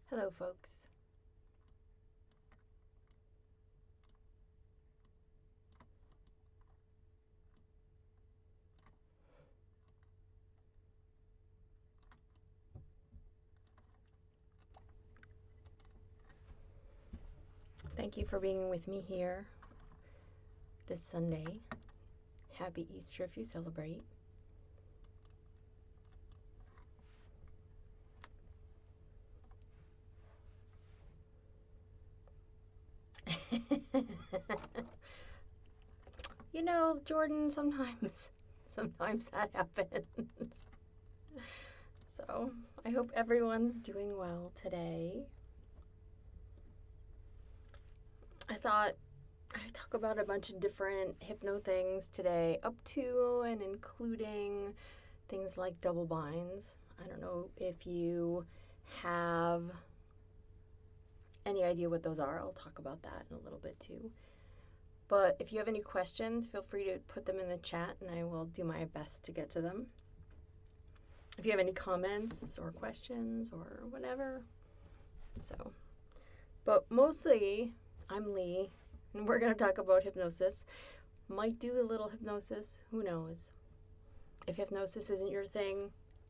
Hello, folks. Thank you for being with me here this Sunday. Happy Easter if you celebrate. You know, Jordan, sometimes that happens. So, I hope everyone's doing well today. I thought I'd talk about a bunch of different hypno things today, up to and including things like double binds. I don't know if you have any idea what those are. I'll talk about that in a little bit too. But if you have any questions, feel free to put them in the chat and I will do my best to get to them. If you have any comments or questions or whatever. So, but mostly I'm Lee and we're going to talk about hypnosis. Might do a little hypnosis, who knows. If hypnosis isn't your thing,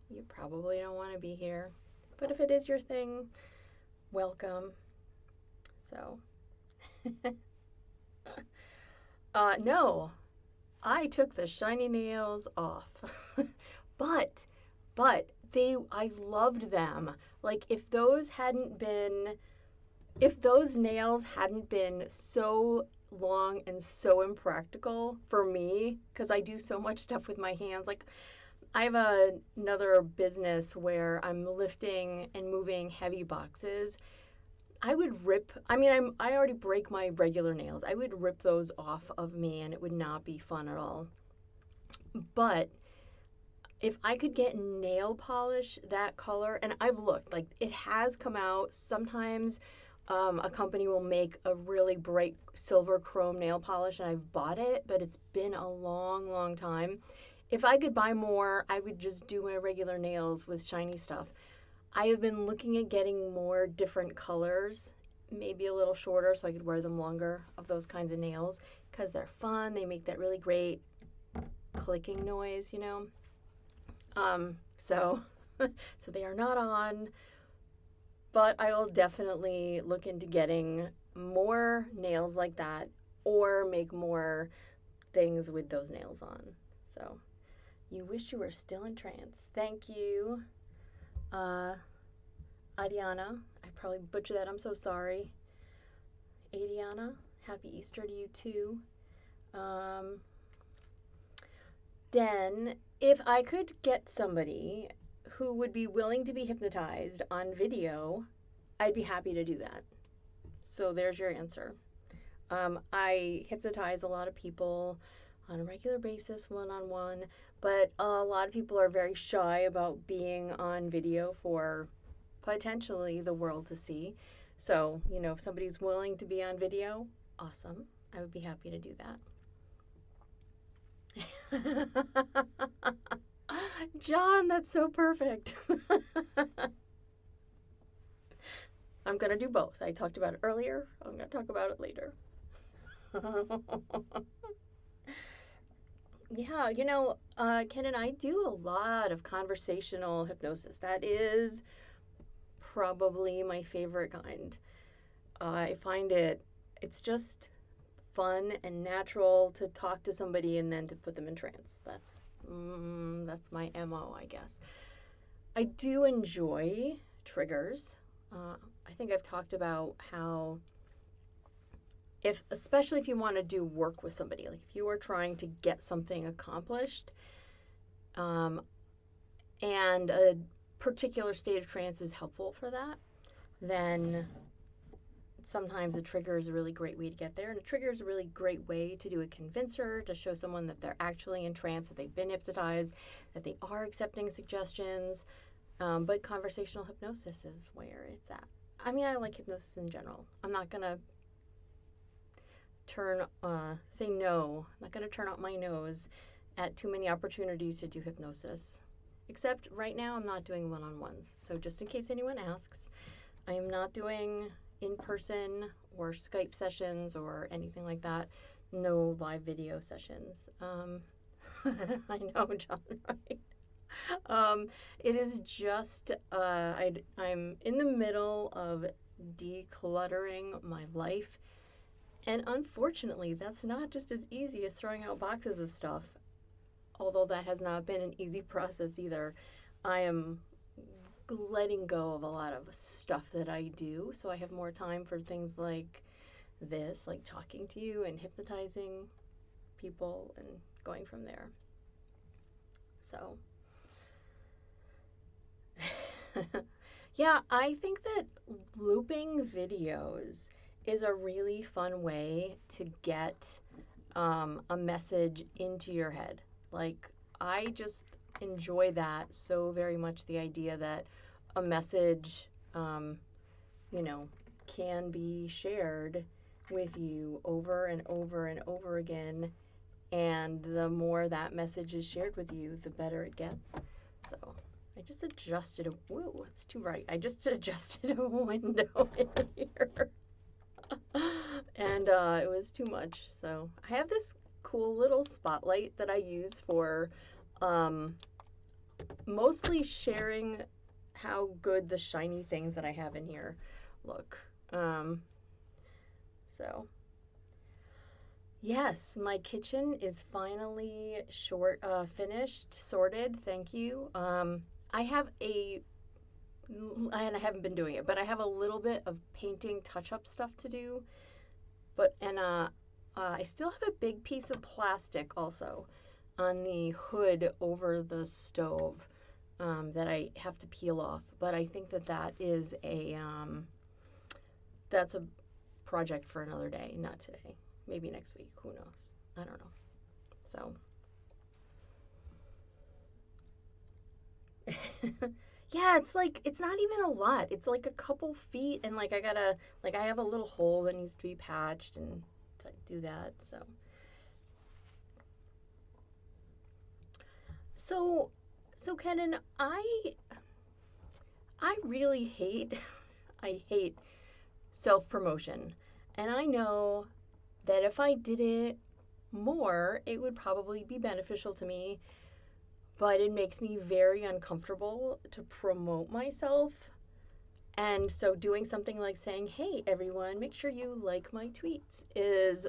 you probably don't want to be here. But if it is your thing, welcome. So, no, I took the shiny nails off. but I loved them. Like if those nails hadn't been so long and so impractical for me, because I do so much stuff with my hands. Like I have another business where I'm lifting and moving heavy boxes. I would rip, I already break my regular nails. I would rip those off of me and it would not be fun at all. But if I could get nail polish that color, and I've looked, like it has come out. Sometimes a company will make a really bright silver chrome nail polish and I've bought it, but it's been a long, long time. If I could buy more, I would just do my regular nails with shiny stuff. I have been looking at getting more different colors, maybe a little shorter so I could wear them longer, of those kinds of nails, because they're fun. They make that really great clicking noise, you know. So they are not on, but I will definitely look into getting more nails like that or make more things with those nails on. So you wish you were still in trance. Thank you. Adiana, I probably butchered that, I'm so sorry. Adiana, happy Easter to you too. Den, if I could get somebody who would be willing to be hypnotized on video, I'd be happy to do that. So there's your answer. I hypnotize a lot of people on a regular basis, one-on-one, but a lot of people are very shy about being on video for potentially the world to see. So, you know, if somebody's willing to be on video, awesome. I would be happy to do that. John, that's so perfect. I'm going to do both. I talked about it earlier. I'm going to talk about it later. Yeah, you know, Ken and I do a lot of conversational hypnosis. That is probably my favorite kind. I find it's just fun and natural to talk to somebody and then to put them in trance. That's my MO, I guess. I do enjoy triggers. I think I've talked about how especially if you want to do work with somebody, like if you are trying to get something accomplished, and a particular state of trance is helpful for that, then sometimes a trigger is a really great way to get there. And a trigger is a really great way to do a convincer, to show someone that they're actually in trance, that they've been hypnotized, that they are accepting suggestions. But conversational hypnosis is where it's at. I mean, I like hypnosis in general. I'm not going to say no. I'm not going to turn up my nose at too many opportunities to do hypnosis. Except right now I'm not doing one-on-ones. So just in case anyone asks, I am not doing in-person or Skype sessions or anything like that. No live video sessions. I know, John, right? It is just, I'm in the middle of decluttering my life. And unfortunately, that's not just as easy as throwing out boxes of stuff, although that has not been an easy process either. I am letting go of a lot of stuff that I do, so I have more time for things like this, like talking to you and hypnotizing people and going from there. So, yeah, I think that looping videos is a really fun way to get a message into your head. Like, I just enjoy that so very much, the idea that a message, you know, can be shared with you over and over and over again. And the more that message is shared with you, the better it gets. So I just adjusted a, whoa, it's too bright. I just adjusted a window in here. And it was too much. So I have this cool little spotlight that I use for um, mostly sharing how good the shiny things that I have in here look. Um, so yes, my kitchen is finally finished, sorted. Thank you. I have a, and I haven't been doing it, but I have a little bit of painting touch-up stuff to do. But I still have a big piece of plastic also on the hood over the stove that I have to peel off. But I think that that is that's a project for another day, not today. Maybe next week. Who knows? I don't know. So. Yeah, it's like it's not even a lot. It's like a couple feet, and like I have a little hole that needs to be patched and to do that. So so Kenan, I really hate I hate self-promotion. And I know that if I did it more, it would probably be beneficial to me, but it makes me very uncomfortable to promote myself. And so doing something like saying, "Hey everyone, make sure you like my tweets," is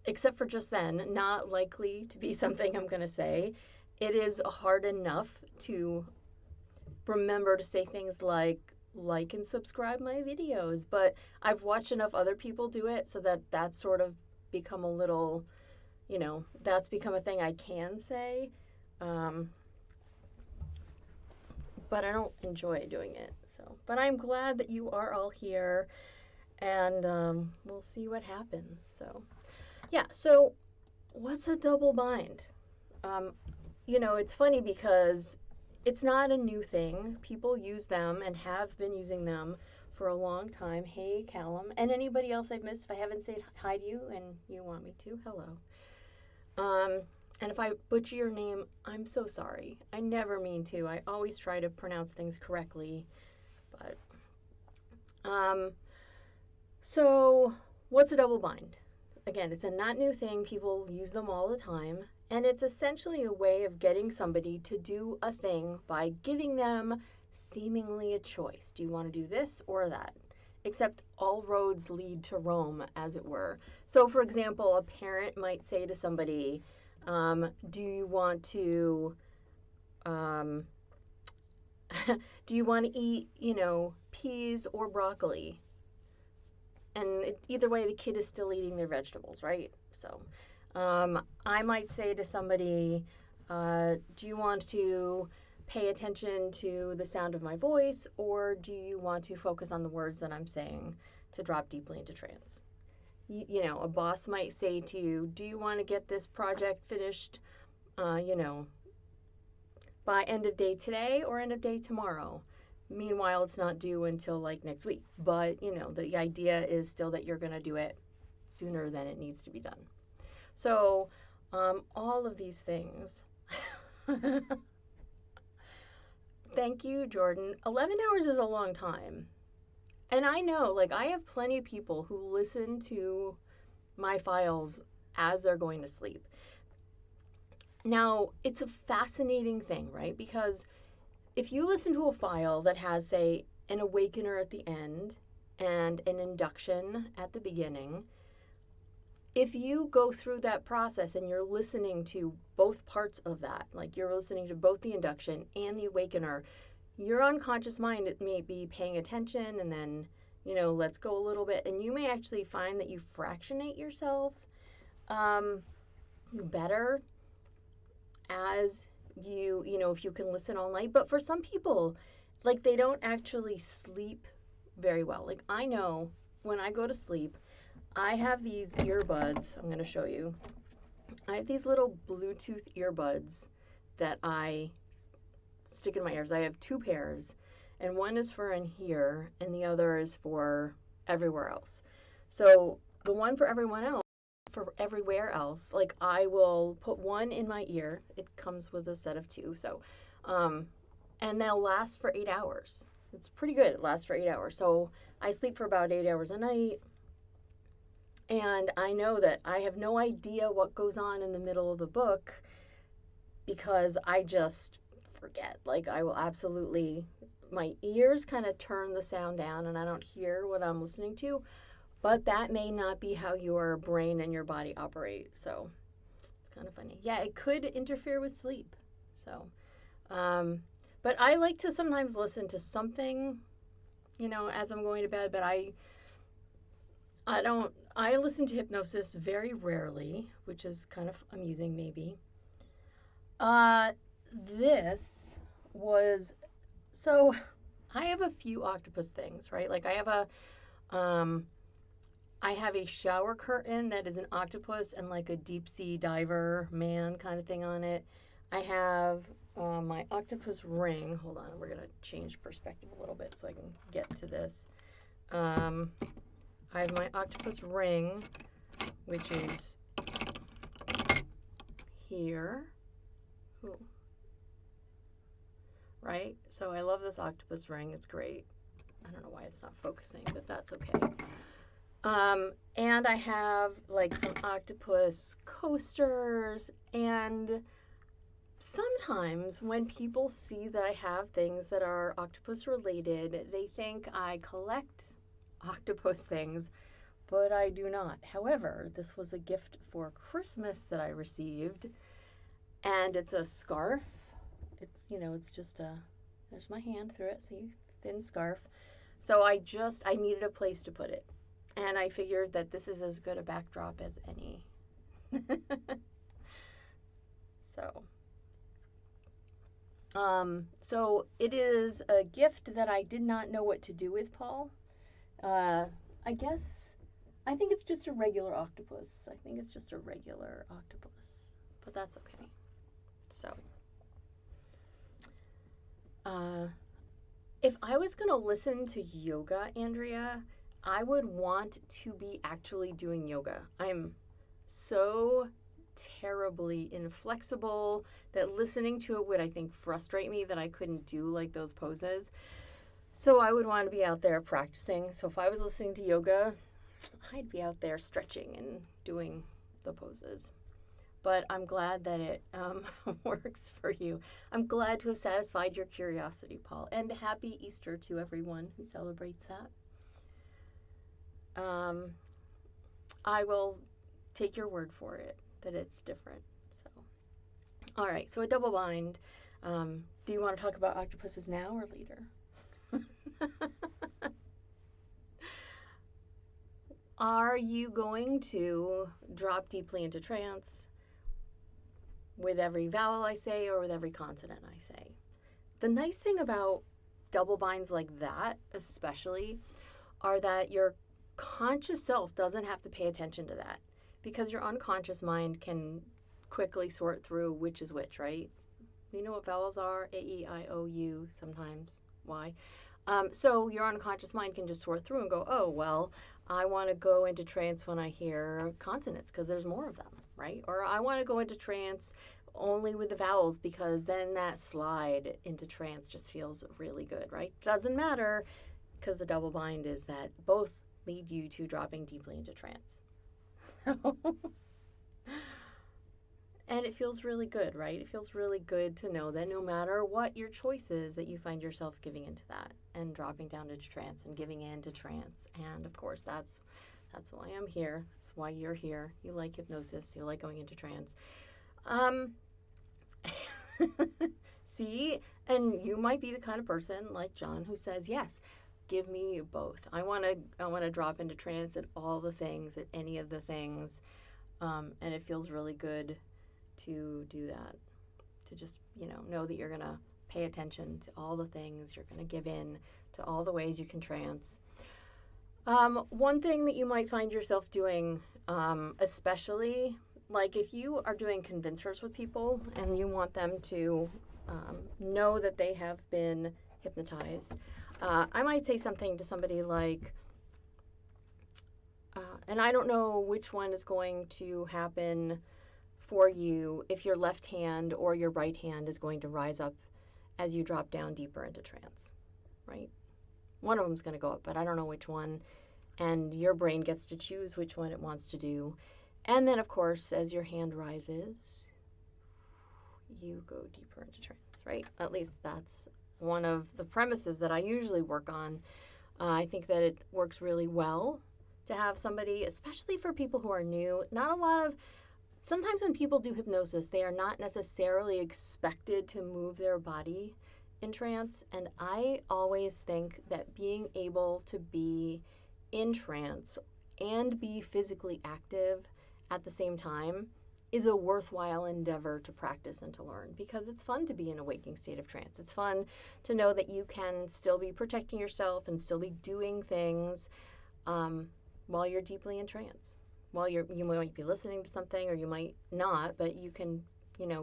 except for just then, not likely to be something I'm going to say. It is hard enough to remember to say things like and subscribe my videos, but I've watched enough other people do it so that that's sort of become a little, that's become a thing I can say. Um, but I don't enjoy doing it. So, but I'm glad that you are all here, and we'll see what happens. So, yeah. So, what's a double bind? Um, it's funny because it's not a new thing. People use them and have been using them for a long time. Hey, Callum, and anybody else I've missed. If I haven't said hi to you and you want me to, hello. Um, and if I butcher your name, I'm so sorry. I never mean to. I always try to pronounce things correctly. But um, so what's a double bind? Again, it's a not new thing. People use them all the time. And it's essentially a way of getting somebody to do a thing by giving them seemingly a choice. Do you want to do this or that? Except all roads lead to Rome, as it were. So, for example, a parent might say to somebody, do you want to um, do you want to eat, peas or broccoli? And either way, the kid is still eating their vegetables, right? So I might say to somebody, do you want to pay attention to the sound of my voice, or do you want to focus on the words that I'm saying to drop deeply into trance? A boss might say to you, do you want to get this project finished, by end of day today or end of day tomorrow? Meanwhile, it's not due until like next week. But, the idea is still that you're going to do it sooner than it needs to be done. So, all of these things, Thank you, Jordan. 11 hours is a long time. And I know, like, I have plenty of people who listen to my files as they're going to sleep. Now, it's a fascinating thing, right? Because if you listen to a file that has, say, an awakener at the end and an induction at the beginning, if you go through that process and you're listening to both parts of that, like you're listening to both the induction and the awakener, your unconscious mind may be paying attention and then, let's go a little bit. And you may actually find that you fractionate yourself better as if you can listen all night. But for some people, like, they don't actually sleep very well. Like, I know when I go to sleep, I have these earbuds. I'm going to show you. I have these little Bluetooth earbuds that I stick in my ears. I have 2 pairs, and one is for in here, and the other is for everywhere else. So the one for everywhere else, like, I will put one in my ear. It comes with a set of 2, so, and they'll last for 8 hours. It's pretty good. It lasts for 8 hours. So I sleep for about 8 hours a night. And I know that I have no idea what goes on in the middle of the book because I just forget. Like, I will absolutely, my ears kind of turn the sound down and I don't hear what I'm listening to. But that may not be how your brain and your body operate. So it's kind of funny. Yeah, it could interfere with sleep. So, but I like to sometimes listen to something, as I'm going to bed. But I listen to hypnosis very rarely, which is kind of amusing maybe. This was, so I have a few octopus things, right? Like, I have a shower curtain that is an octopus and like a deep sea diver man kind of thing on it. I have my octopus ring. Hold on, we're going to change perspective a little bit so I can get to this. I have my octopus ring, which is here. Ooh. Right? So I love this octopus ring. It's great. I don't know why it's not focusing, but that's okay. And I have like some octopus coasters, and sometimes when people see that I have things that are octopus related, they think I collect octopus things, but I do not. However, this was a gift for Christmas that I received, and it's a scarf. It's just there's my hand through it, see, thin scarf. So I needed a place to put it. And I figured that this is as good a backdrop as any. So it is a gift that I did not know what to do with, Paul. I think it's just a regular octopus. But that's okay. So, if I was going to listen to yoga, Andrea, I would want to be actually doing yoga. I'm so terribly inflexible that listening to it would, I think, frustrate me that I couldn't do like those poses. So I would want to be out there practicing. So if I was listening to yoga, I'd be out there stretching and doing the poses. But I'm glad that it works for you. I'm glad to have satisfied your curiosity, Paul. And happy Easter to everyone who celebrates that. I will take your word for it that it's different. So, all right. So a double bind. Do you want to talk about octopuses now or later? Are you going to drop deeply into trance with every vowel I say or with every consonant I say? The nice thing about double binds like that, especially, are that your conscious self doesn't have to pay attention to that, because your unconscious mind can quickly sort through which is which, right? You know what vowels are? A, E, I, O, U, sometimes Y. So your unconscious mind can just sort through and go, oh, well, I want to go into trance when I hear consonants because there's more of them, right? Or I want to go into trance only with the vowels, because then that slide into trance just feels really good, right? Doesn't matter, because the double bind is that both lead you to dropping deeply into trance. And it feels really good, right? It feels really good to know that no matter what your choice is, that you find yourself giving into that and dropping down into trance and giving into trance. And of course, that's why I'm here. That's why you're here. You like hypnosis. You like going into trance. See, and you might be the kind of person like John who says, yes, give me both. I want to drop into trance at all the things, at any of the things. And it feels really good to do that, to just, know that you're going to pay attention to all the things, you're going to give in to all the ways you can trance. One thing that you might find yourself doing, especially, like if you are doing convincers with people and you want them to know that they have been hypnotized, I might say something to somebody like, and I don't know which one is going to happen for you, if your left hand or your right hand is going to rise up as you drop down deeper into trance, right? One of them's going to go up, but I don't know which one. And your brain gets to choose which one it wants to do. And then, of course, as your hand rises, you go deeper into trance, right? At least that's one of the premises that I usually work on. I think that it works really well to have somebody, especially for people who are new. Sometimes when people do hypnosis, they are not necessarily expected to move their body in trance. And I always think that being able to be in trance and be physically active at the same time is a worthwhile endeavor to practice and to learn, because it's fun to be in a waking state of trance. It's fun to know that you can still be protecting yourself and still be doing things while you're deeply in trance. While you might be listening to something, or you might not, but you can,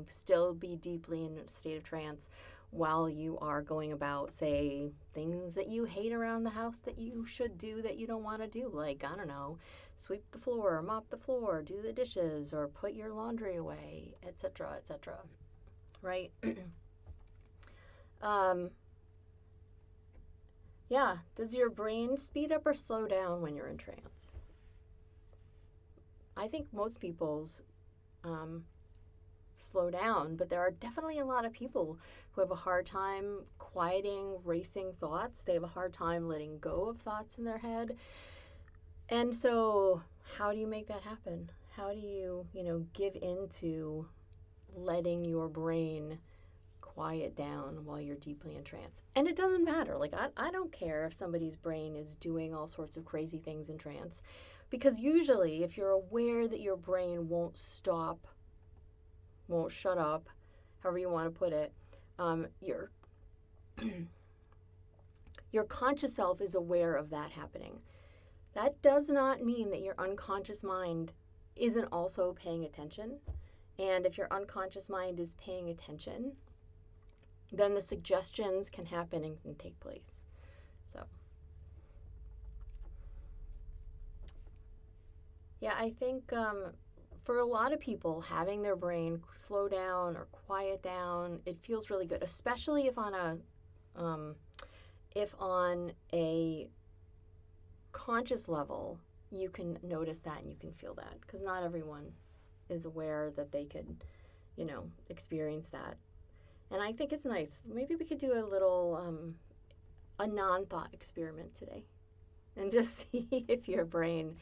still be deeply in a state of trance while you are going about, say, things that you hate around the house that you should do that you don't want to do. Like, I don't know, sweep the floor, mop the floor, do the dishes, or put your laundry away, etc., etc. Right? Yeah. Does your brain speed up or slow down when you're in trance? I think most people's slow down, but there are definitely a lot of people who have a hard time quieting racing thoughts. They have a hard time letting go of thoughts in their head. And so how do you make that happen? How do you, give into letting your brain quiet down while you're deeply in trance? And it doesn't matter. Like, I don't care if somebody's brain is doing all sorts of crazy things in trance, because usually if you're aware that your brain won't shut up, however you want to put it, your your conscious self is aware of that happening. That does not mean that your unconscious mind isn't also paying attention. And if your unconscious mind is paying attention, then the suggestions can happen and can take place. So, yeah, I think for a lot of people, having their brain slow down or quiet down, it feels really good, especially if on a conscious level, you can notice that and you can feel that, because not everyone is aware that they could, experience that. And I think it's nice. Maybe we could do a little, a non-thought experiment today and just see if your brain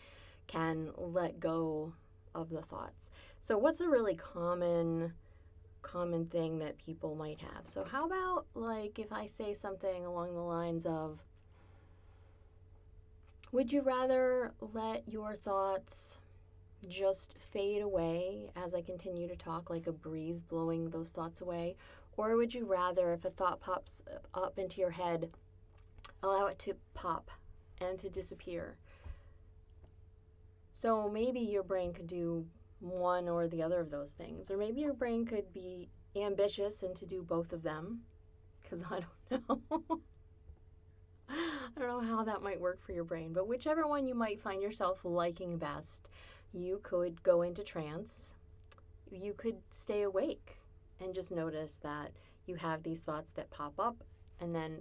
can let go of the thoughts. So what's a really common thing that people might have? So how about, like, if I say something along the lines of, would you rather let your thoughts just fade away as I continue to talk, like a breeze blowing those thoughts away? Or would you rather, if a thought pops up into your head, allow it to pop and to disappear? So maybe your brain could do one or the other of those things. Or maybe your brain could be ambitious and to do both of them, because I don't know. I don't know how that might work for your brain, but whichever one you might find yourself liking best, you could go into trance. You could stay awake. and just notice that you have these thoughts that pop up and then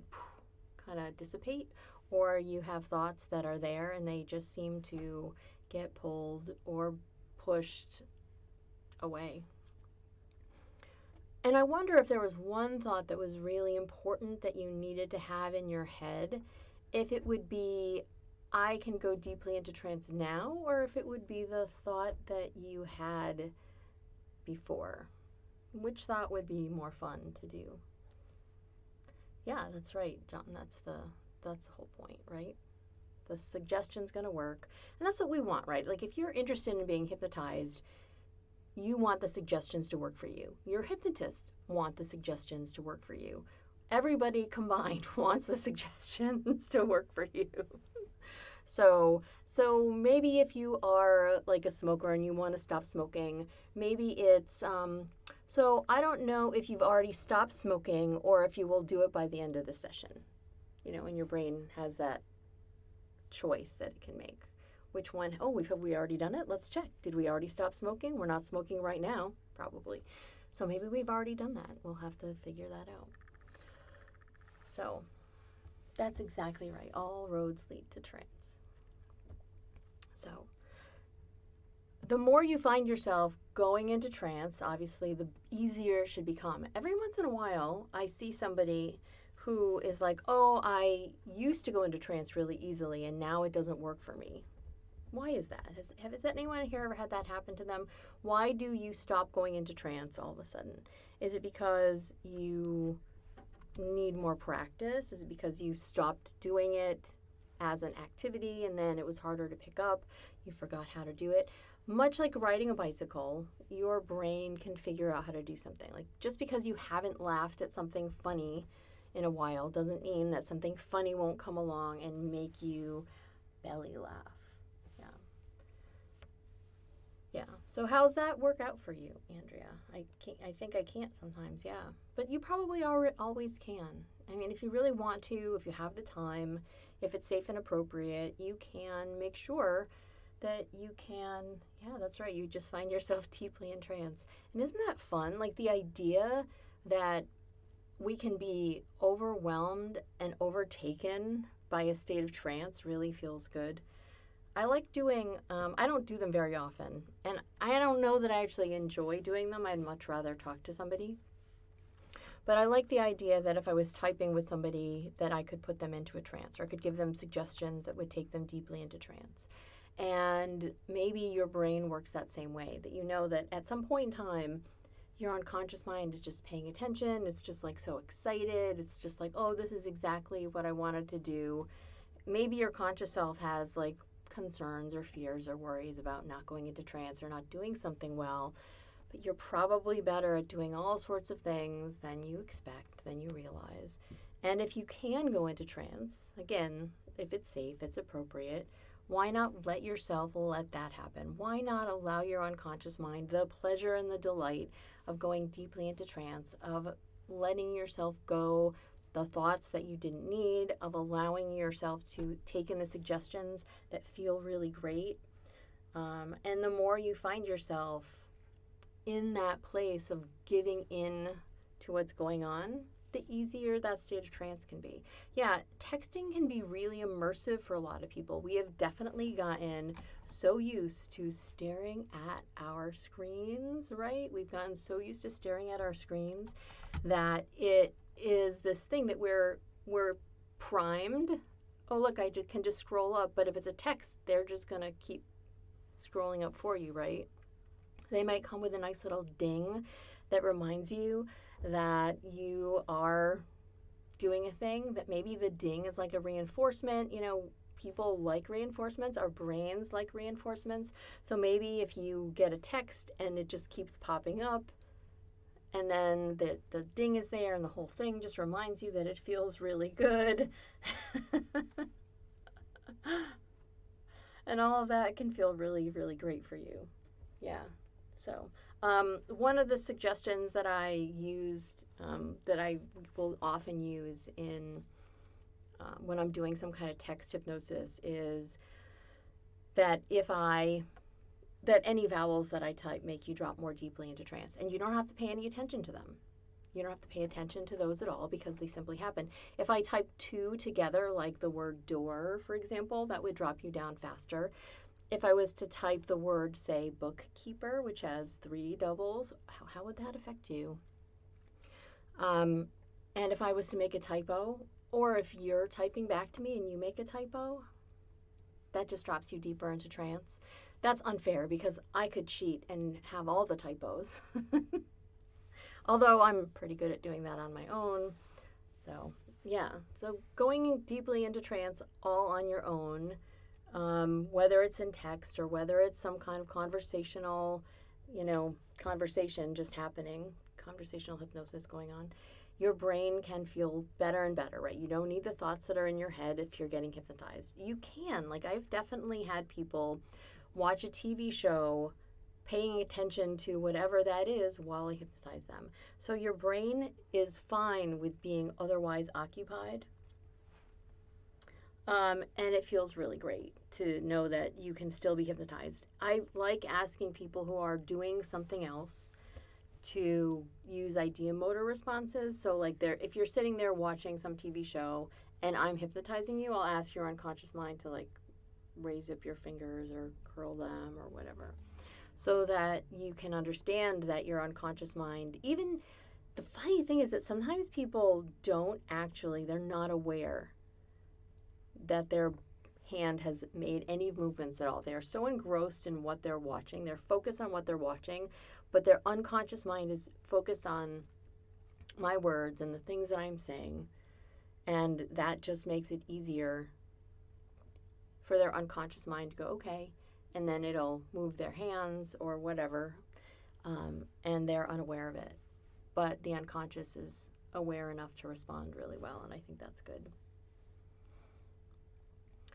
kind of dissipate, or you have thoughts that are there and they just seem to get pulled or pushed away. And I wonder if there was one thought that was really important that you needed to have in your head, if it would be, I can go deeply into trance now, or if it would be the thought that you had before. Which thought would be more fun to do? Yeah, that's right, John. That's the whole point, right? The suggestion's going to work. And that's what we want, right? Like if you're interested in being hypnotized, you want the suggestions to work for you. Your hypnotists want the suggestions to work for you. Everybody combined wants the suggestions to work for you. So maybe if you are like a smoker and you want to stop smoking, maybe it's, so I don't know if you've already stopped smoking or if you will do it by the end of the session. You know, and your brain has that choice that it can make. Which one? Oh, have we already done it? Let's check. Did we already stop smoking? We're not smoking right now, probably. So maybe we've already done that. We'll have to figure that out. So that's exactly right. All roads lead to trance. So the more you find yourself going into trance, obviously the easier it should become. Every once in a while, I see somebody who is like, oh, I used to go into trance really easily and now it doesn't work for me. Why is that? Has anyone here ever had that happen to them? Why do you stop going into trance all of a sudden? Is it because you need more practice? Is it because you stopped doing it as an activity and then it was harder to pick up? You forgot how to do it? Much like riding a bicycle, your brain can figure out how to do something. Like just because you haven't laughed at something funny in a while doesn't mean that something funny won't come along and make you belly laugh. Yeah. So how's that work out for you, Andrea? I think I can't sometimes, yeah. But you probably always can. I mean, if you really want to, if you have the time, if it's safe and appropriate, you can make sure that you can, yeah, that's right. You just find yourself deeply in trance. And isn't that fun? Like the idea that we can be overwhelmed and overtaken by a state of trance really feels good. I like doing, I don't do them very often, and I don't know that I actually enjoy doing them. I'd much rather talk to somebody. But I like the idea that if I was typing with somebody that I could put them into a trance, or I could give them suggestions that would take them deeply into trance. And maybe your brain works that same way, that you know that at some point in time, your unconscious mind is just paying attention. It's just like so excited. It's just like, oh, this is exactly what I wanted to do. Maybe your conscious self has like concerns or fears or worries about not going into trance or not doing something well, but you're probably better at doing all sorts of things than you expect, than you realize. And if you can go into trance, again, if it's safe, it's appropriate, why not let yourself let that happen? Why not allow your unconscious mind the pleasure and the delight of going deeply into trance, of letting yourself go the thoughts that you didn't need, of allowing yourself to take in the suggestions that feel really great. And the more you find yourself in that place of giving in to what's going on, the easier that state of trance can be. Yeah, texting can be really immersive for a lot of people. We have definitely gotten so used to staring at our screens, right? We've gotten so used to staring at our screens that it is this thing that we're primed. Oh, look, I can just scroll up. But if it's a text, they're just going to keep scrolling up for you, right? They might come with a nice little ding that reminds you that you are doing a thing, that maybe the ding is like a reinforcement. You know, people like reinforcements. Our brains like reinforcements. So maybe if you get a text and it just keeps popping up, and then the ding is there and the whole thing just reminds you that it feels really good. And all of that can feel really, really great for you. Yeah. So one of the suggestions that I used, that I will often use in when I'm doing some kind of text hypnosis, is that if I that any vowels that I type make you drop more deeply into trance. And you don't have to pay any attention to them. You don't have to pay attention to those at all because they simply happen. If I type two together, like the word door, for example, that would drop you down faster. If I was to type the word, say, bookkeeper, which has three doubles, how would that affect you? And if I was to make a typo, or if you're typing back to me and you make a typo, that just drops you deeper into trance. That's unfair because I could cheat and have all the typos. Although I'm pretty good at doing that on my own. So, yeah. So going deeply into trance all on your own, whether it's in text or whether it's some kind of conversational, conversation just happening, conversational hypnosis going on, your brain can feel better and better, right? You don't need the thoughts that are in your head if you're getting hypnotized. You can. Like, I've definitely had people watch a TV show paying attention to whatever that is while I hypnotize them. So your brain is fine with being otherwise occupied. And it feels really great to know that you can still be hypnotized. I like asking people who are doing something else to use ideomotor responses. So like if you're sitting there watching some TV show and I'm hypnotizing you, I'll ask your unconscious mind to like raise up your fingers or curl them or whatever, so that you can understand that your unconscious mind, even the funny thing is that sometimes people they're not aware that their hand has made any movements at all. They are so engrossed in what they're watching. They're focused on what they're watching, but their unconscious mind is focused on my words and the things that I'm saying. And that just makes it easier for their unconscious mind to go, okay, and then it'll move their hands or whatever, and they're unaware of it. But the unconscious is aware enough to respond really well, and I think that's good.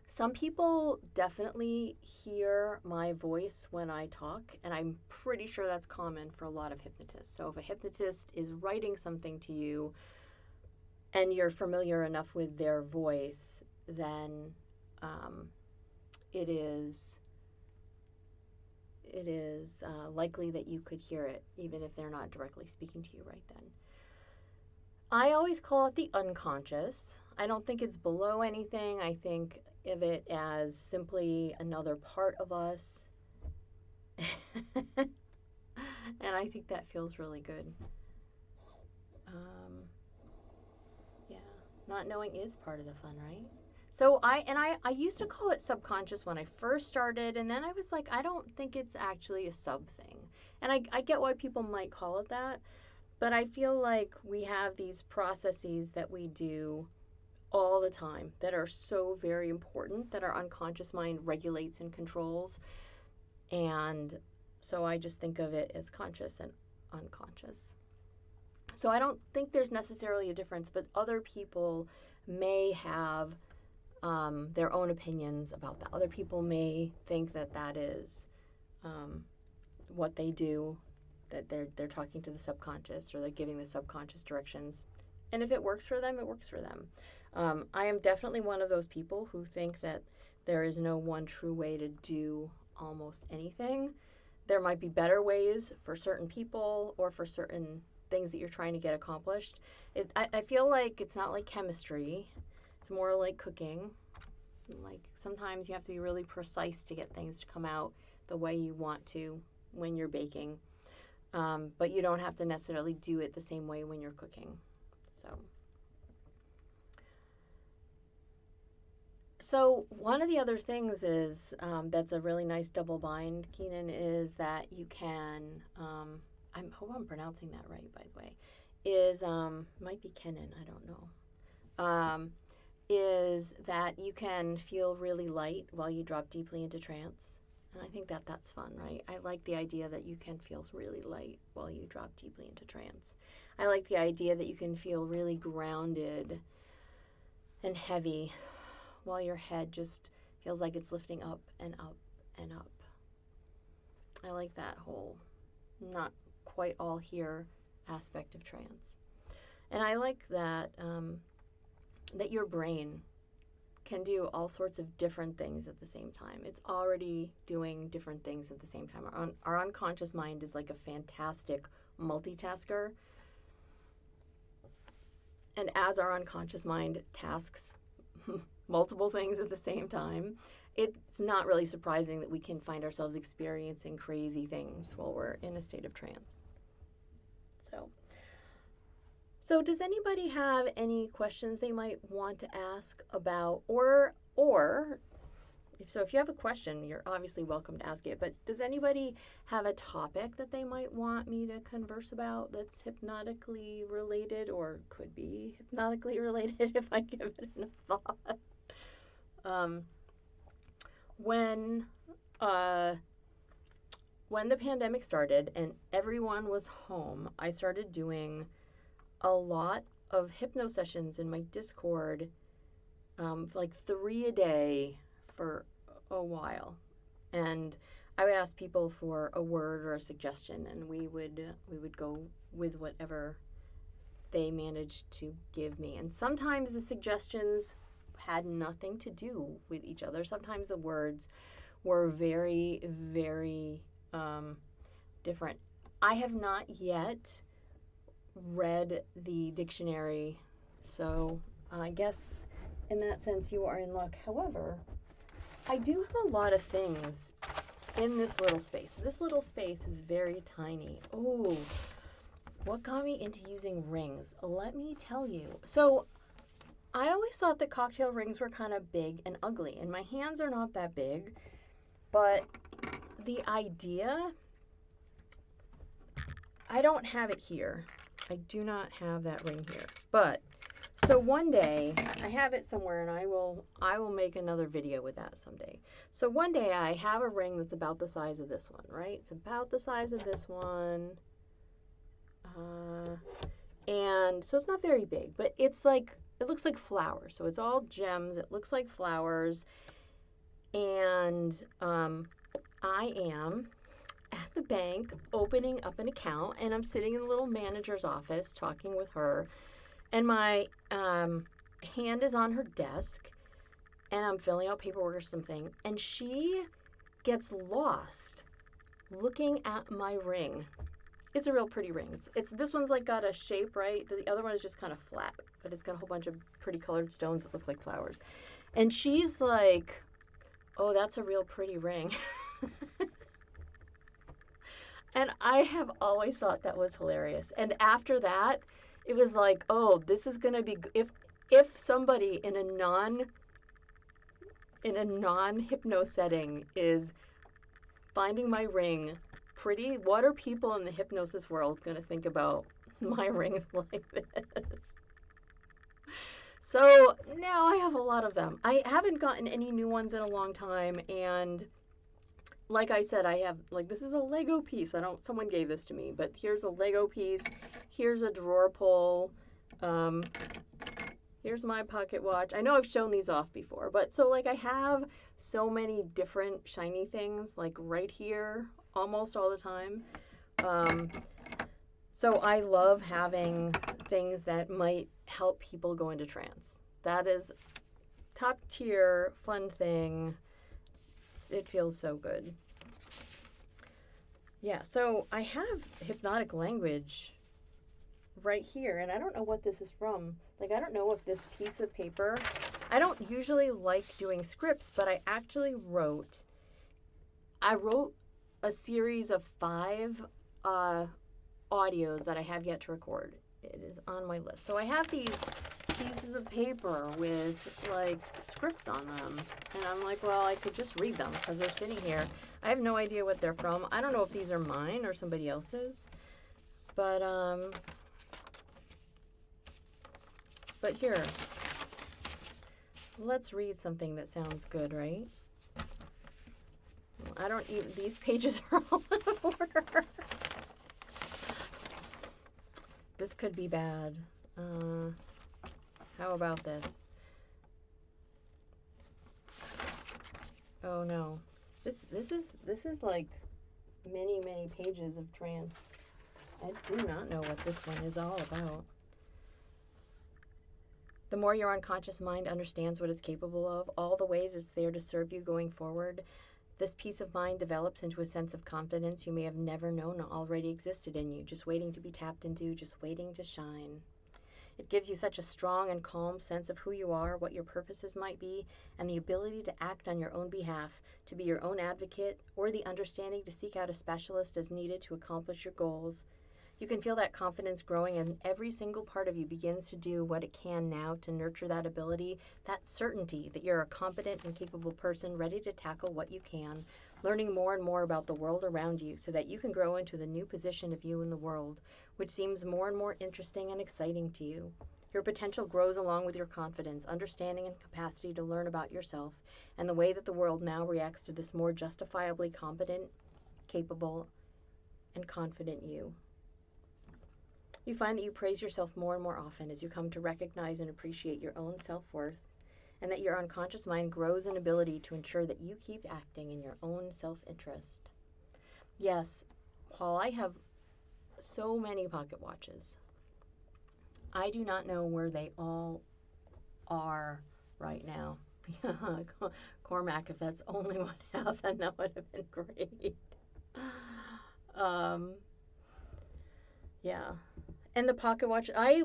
Some people definitely hear my voice when I talk, and I'm pretty sure that's common for a lot of hypnotists. So if a hypnotist is writing something to you and you're familiar enough with their voice, then it is likely that you could hear it, even if they're not directly speaking to you right then. I always call it the unconscious. I don't think it's below anything. I think of it as simply another part of us. And I think that feels really good. Yeah, not knowing is part of the fun, right? So I used to call it subconscious when I first started, and then I was like, I don't think it's actually a sub thing. And I get why people might call it that, but I feel like we have these processes that we do all the time that are so very important that our unconscious mind regulates and controls. And so I just think of it as conscious and unconscious. So I don't think there's necessarily a difference, but other people may have their own opinions about that. Other people may think that that is what they do, that they're talking to the subconscious or they're giving the subconscious directions. And if it works for them, it works for them. I am definitely one of those people who think that there is no one true way to do almost anything. There might be better ways for certain people or for certain things that you're trying to get accomplished. I feel like it's not like chemistry. It's more like cooking. Like sometimes you have to be really precise to get things to come out the way you want to when you're baking. But you don't have to necessarily do it the same way when you're cooking. So one of the other things is that's a really nice double bind, Keenan, is that you can, I hope I'm pronouncing that right, by the way, is, might be Kenan, I don't know, is that you can feel really light while you drop deeply into trance. And I think that that's fun, right? I like the idea that you can feel really light while you drop deeply into trance. I like the idea that you can feel really grounded and heavy while your head just feels like it's lifting up and up and up. I like that whole not quite all here aspect of trance. And I like that that your brain can do all sorts of different things at the same time. It's already doing different things at the same time. Our unconscious mind is like a fantastic multitasker. And as our unconscious mind tasks multiple things at the same time, it's not really surprising that we can find ourselves experiencing crazy things while we're in a state of trance. So does anybody have any questions they might want to ask about, or if you have a question, you're obviously welcome to ask it, but does anybody have a topic that they might want me to converse about that's hypnotically related, or could be hypnotically related if I give it enough thought? When the pandemic started and everyone was home, I started doing a lot of hypno sessions in my Discord, like 3 a day for a while. And I would ask people for a word or a suggestion, and we would go with whatever they managed to give me. And sometimes the suggestions had nothing to do with each other. Sometimes the words were very, very different. I have not yet read the dictionary, so I guess in that sense you are in luck. However, I do have a lot of things in this little space. This little space is very tiny. Oh, what got me into using rings? Let me tell you. So I always thought that cocktail rings were kind of big and ugly, and my hands are not that big, but the idea, I don't have it here. I do not have that ring here. But so one day, I have it somewhere, and I will make another video with that someday. So one day I have a ring that's about the size of this one, right? It's about the size of this one. And so it's not very big, but it's like, it looks like flowers. So it's all gems. It looks like flowers. And I am at the bank opening up an account, and I'm sitting in the little manager's office talking with her, and my hand is on her desk, and I'm filling out paperwork or something, and she gets lost looking at my ring. It's a real pretty ring. It's this one's like got a shape, right? The other one is just kind of flat, but it's got a whole bunch of pretty colored stones that look like flowers. And she's like, "Oh, that's a real pretty ring." And I have always thought that was hilarious. And after that, it was like, oh, this is gonna be, if somebody in a non-hypno setting is finding my ring pretty, what are people in the hypnosis world gonna think about my rings like this? So now I have a lot of them. I haven't gotten any new ones in a long time, and like I said, I have, like, this is a Lego piece. Someone gave this to me, but here's a Lego piece. Here's a drawer pull. Here's my pocket watch. I know I've shown these off before, but so, like, I have so many different shiny things, like, right here almost all the time. So I love having things that might help people go into trance. That is top tier, fun thing. It feels so good. Yeah, so I have hypnotic language right here, and I don't know what this is from. Like, I don't know if this piece of paper, I don't usually like doing scripts, but I actually wrote a series of 5 audios that I have yet to record. It is on my list. So I have these pieces of paper with, like, scripts on them, and I'm like, well, I could just read them because they're sitting here. I have no idea what they're from. I don't know if these are mine or somebody else's, but here, let's read something that sounds good, right? I don't even, these pages are all out of order. This could be bad. How about this? Oh no. This is like many, many pages of trance. I do not know what this one is all about. The more your unconscious mind understands what it's capable of, all the ways it's there to serve you going forward, this peace of mind develops into a sense of confidence you may have never known already existed in you, just waiting to be tapped into, just waiting to shine. It gives you such a strong and calm sense of who you are, what your purposes might be, and the ability to act on your own behalf, to be your own advocate, or the understanding to seek out a specialist as needed to accomplish your goals. You can feel that confidence growing, and every single part of you begins to do what it can now to nurture that ability, that certainty that you're a competent and capable person ready to tackle what you can, learning more and more about the world around you so that you can grow into the new position of you in the world, which seems more and more interesting and exciting to you. Your potential grows along with your confidence, understanding, and capacity to learn about yourself and the way that the world now reacts to this more justifiably competent, capable, and confident you. You find that you praise yourself more and more often as you come to recognize and appreciate your own self-worth, and that your unconscious mind grows in ability to ensure that you keep acting in your own self-interest. Yes, Paul, I have so many pocket watches. I do not know where they all are right now. Cormac, if that's only one half, then that would have been great. Yeah. And the pocket watch, I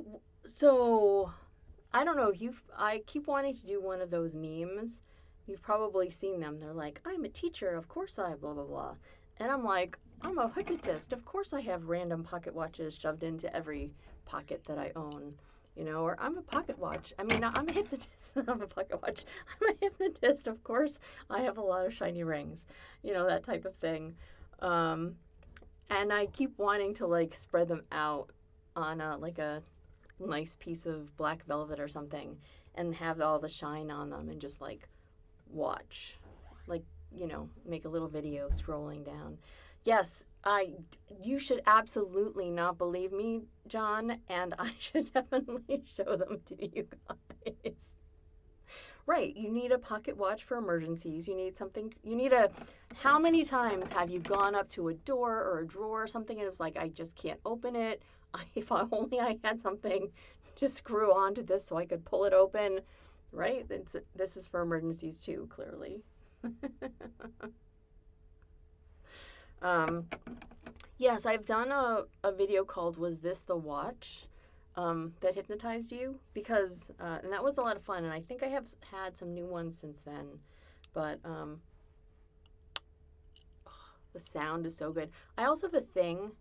don't know if I keep wanting to do one of those memes. You've probably seen them. They're like, I'm a teacher, of course I blah, blah, blah. And I'm like, I'm a hypnotist, of course I have random pocket watches shoved into every pocket that I own. Or I'm a pocket watch. I'm a hypnotist. I'm a pocket watch. I'm a hypnotist, of course I have a lot of shiny rings. That type of thing. And I keep wanting to spread them out on a nice piece of black velvet or something and have all the shine on them and just watch, make a little video scrolling down. Yes, you should absolutely not believe me, John, and I should definitely show them to you guys. Right, you need a pocket watch for emergencies. How many times have you gone up to a door or a drawer or something and it was like, I just can't open it. If only I had something to screw onto this so I could pull it open. Right? This is for emergencies too, clearly. Yes, I've done a video called Was This the Watch? That hypnotized you, because and that was a lot of fun, and I think I have had some new ones since then, but the sound is so good. I also have a thing,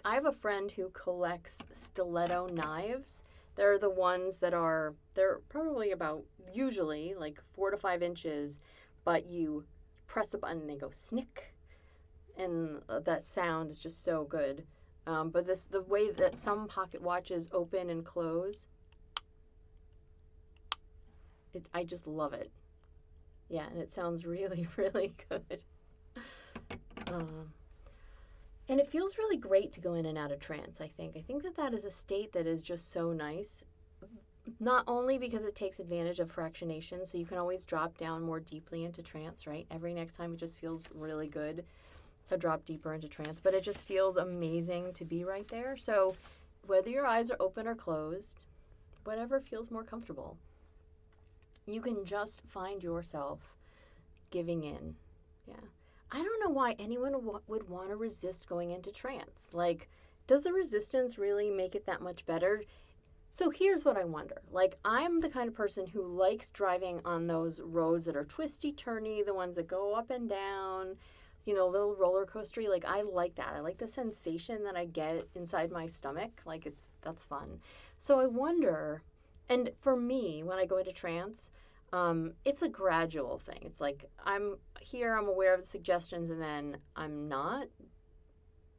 I have a friend who collects stiletto knives. They're the ones they're probably about, usually 4 to 5 inches, but you press the button and they go snick, and that sound is just so good. But the way that some pocket watches open and close, I just love it. Yeah, and it sounds really, really good. And it feels really great to go in and out of trance, I think. I think that is a state that is just so nice. Not only because it takes advantage of fractionation, so you can always drop down more deeply into trance, right? Every next time it just feels really good to drop deeper into trance, but it just feels amazing to be right there. So whether your eyes are open or closed, whatever feels more comfortable, you can just find yourself giving in. Yeah. I don't know why anyone would want to resist going into trance. Does the resistance really make it that much better? So here's what I wonder. I'm the kind of person who likes driving on those roads that are twisty-turny, the ones that go up and down, little roller coastery. I like that. I like the sensation that I get inside my stomach. That's fun. So I wonder, and for me, when I go into trance, it's a gradual thing. It's I'm here, I'm aware of the suggestions, and then I'm not.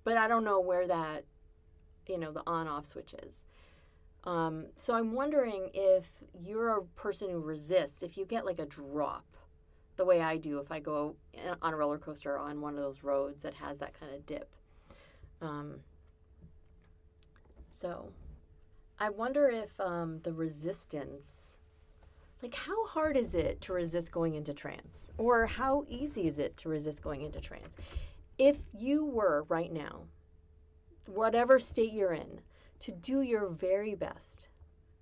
But I don't know where that, the on-off switch is. So I'm wondering if you're a person who resists, if you get a drop, the way I do if I go on a roller coaster on one of those roads that has that kind of dip. So I wonder if the resistance, how hard is it to resist going into trance? Or how easy is it to resist going into trance? If you were right now, whatever state you're in, to do your very best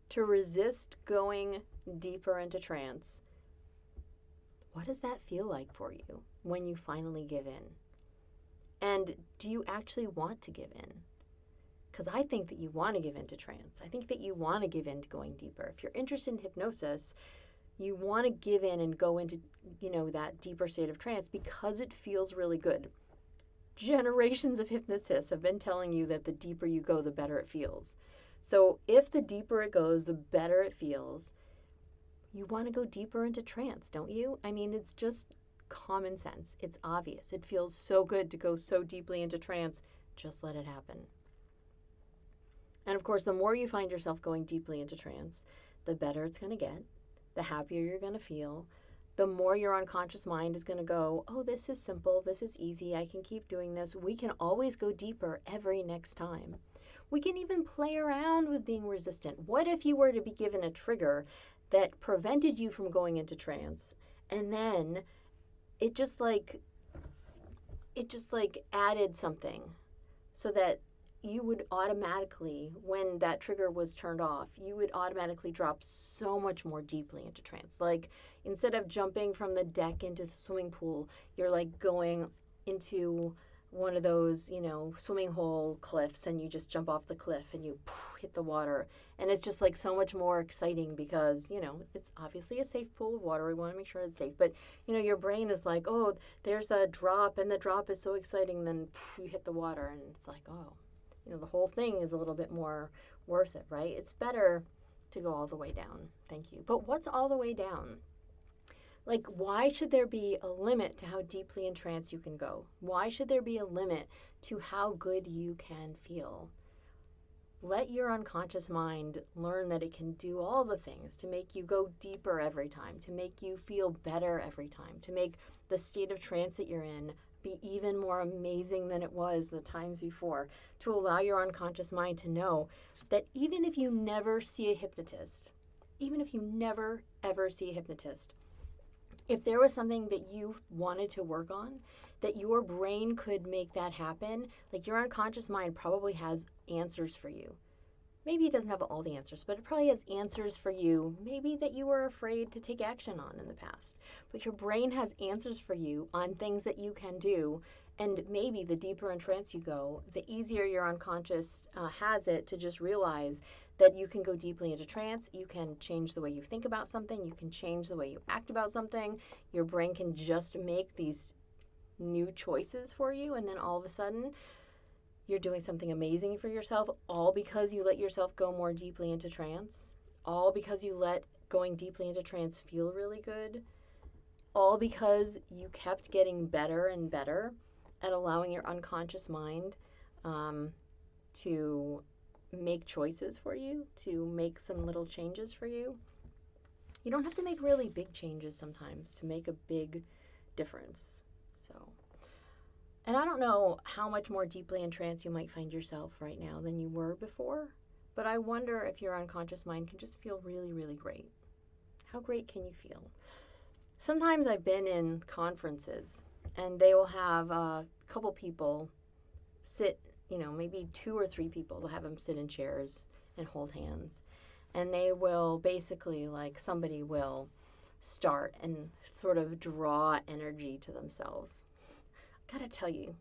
to resist going deeper into trance, what does that feel like for you when you finally give in? And do you actually want to give in? Because I think that you want to give in to trance. I think that you want to give in to going deeper. If you're interested in hypnosis, you want to give in and go into, that deeper state of trance because it feels really good. Generations of hypnotists have been telling you that the deeper you go, the better it feels. So if the deeper it goes, the better it feels, you want to go deeper into trance, don't you? I mean, it's just common sense. It's obvious. It feels so good to go so deeply into trance. Just let it happen. And of course, the more you find yourself going deeply into trance, the better it's going to get, the happier you're going to feel, the more your unconscious mind is going to go, oh, this is simple, this is easy, I can keep doing this. We can always go deeper every next time. We can even play around with being resistant. What if you were to be given a trigger that prevented you from going into trance, and then it just like added something so that you would automatically, when that trigger was turned off, you would automatically drop so much more deeply into trance. Like, instead of jumping from the deck into the swimming pool, you're like going into one of those, swimming hole cliffs, and you just jump off the cliff and you hit the water. And it's just like so much more exciting because, it's obviously a safe pool of water. We want to make sure it's safe. But, your brain is like, oh, there's a drop, and the drop is so exciting. Then you hit the water, and it's like, oh, the whole thing is a little bit more worth it, right? It's better to go all the way down. Thank you. But what's all the way down? Like, why should there be a limit to how deeply in trance you can go? Why should there be a limit to how good you can feel? Let your unconscious mind learn that it can do all the things to make you go deeper every time, to make you feel better every time, to make the state of trance that you're in be even more amazing than it was the times before, to allow your unconscious mind to know that even if you never see a hypnotist, even if you never ever see a hypnotist, if there was something that you wanted to work on, that your brain could make that happen, like your unconscious mind probably has answers for you. Maybe it doesn't have all the answers, but it probably has answers for you, maybe that you were afraid to take action on in the past. But your brain has answers for you on things that you can do, and maybe the deeper in trance you go, the easier your unconscious has it to just realize that you can go deeply into trance, you can change the way you think about something, you can change the way you act about something, your brain can just make these new choices for you, and then all of a sudden, you're doing something amazing for yourself, all because you let yourself go more deeply into trance, all because you let going deeply into trance feel really good, all because you kept getting better and better at allowing your unconscious mind to make choices for you, to make some little changes for you. You don't have to make really big changes sometimes to make a big difference. And I don't know how much more deeply in trance you might find yourself right now than you were before, but I wonder if your unconscious mind can just feel really, really great. How great can you feel? Sometimes I've been in conferences, and they will have a couple people sit, maybe 2 or 3 people, they'll have them sit in chairs and hold hands. And they will basically, like, somebody will start and sort of draw energy to themselves. Gotta tell you,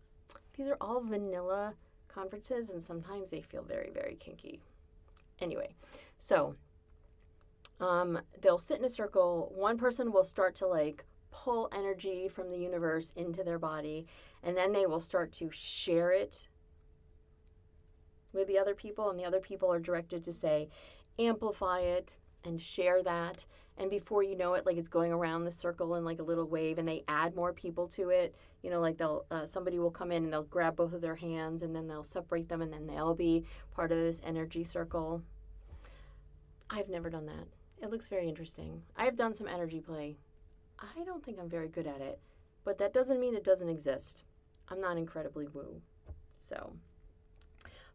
these are all vanilla conferences, and sometimes they feel very, very kinky. Anyway, so they'll sit in a circle. One person will start to like pull energy from the universe into their body, and then they will start to share it with the other people, and the other people are directed to say, amplify it and share that. And before you know it, like, it's going around the circle in like a little wave, and they add more people to it. Like they'll somebody will come in and they'll grab both of their hands, and then they'll separate them, and then they'll be part of this energy circle. I've never done that. It looks very interesting. I've done some energy play. I don't think I'm very good at it, but that doesn't mean it doesn't exist. I'm not incredibly woo.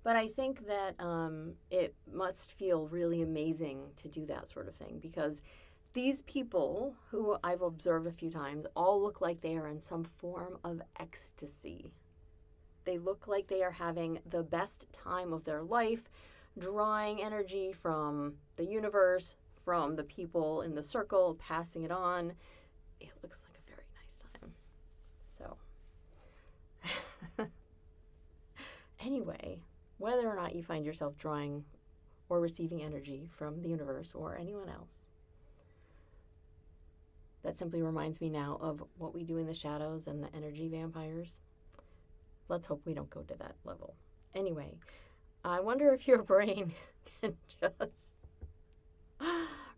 But I think that it must feel really amazing to do that sort of thing, because these people, who I've observed a few times, all look like they are in some form of ecstasy. They look like they are having the best time of their life. drawing energy from the universe, from the people in the circle, passing it on. It looks like a very nice time. So, anyway, whether or not you find yourself drawing or receiving energy from the universe or anyone else, that simply reminds me now of what we do in the shadows and the energy vampires. Let's hope we don't go to that level. Anyway, I wonder if your brain can just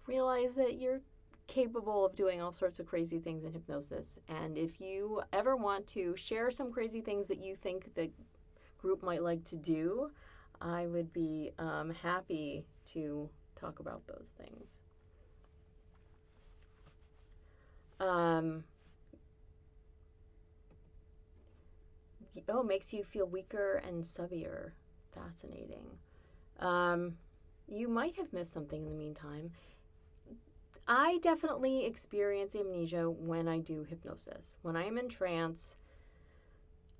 realize that you're capable of doing all sorts of crazy things in hypnosis. And if you ever want to share some crazy things that you think the group might like to do, I would be happy to talk about those things. Makes you feel weaker and subbier. Fascinating. You might have missed something in the meantime. I definitely experience amnesia when I do hypnosis. When I am in trance,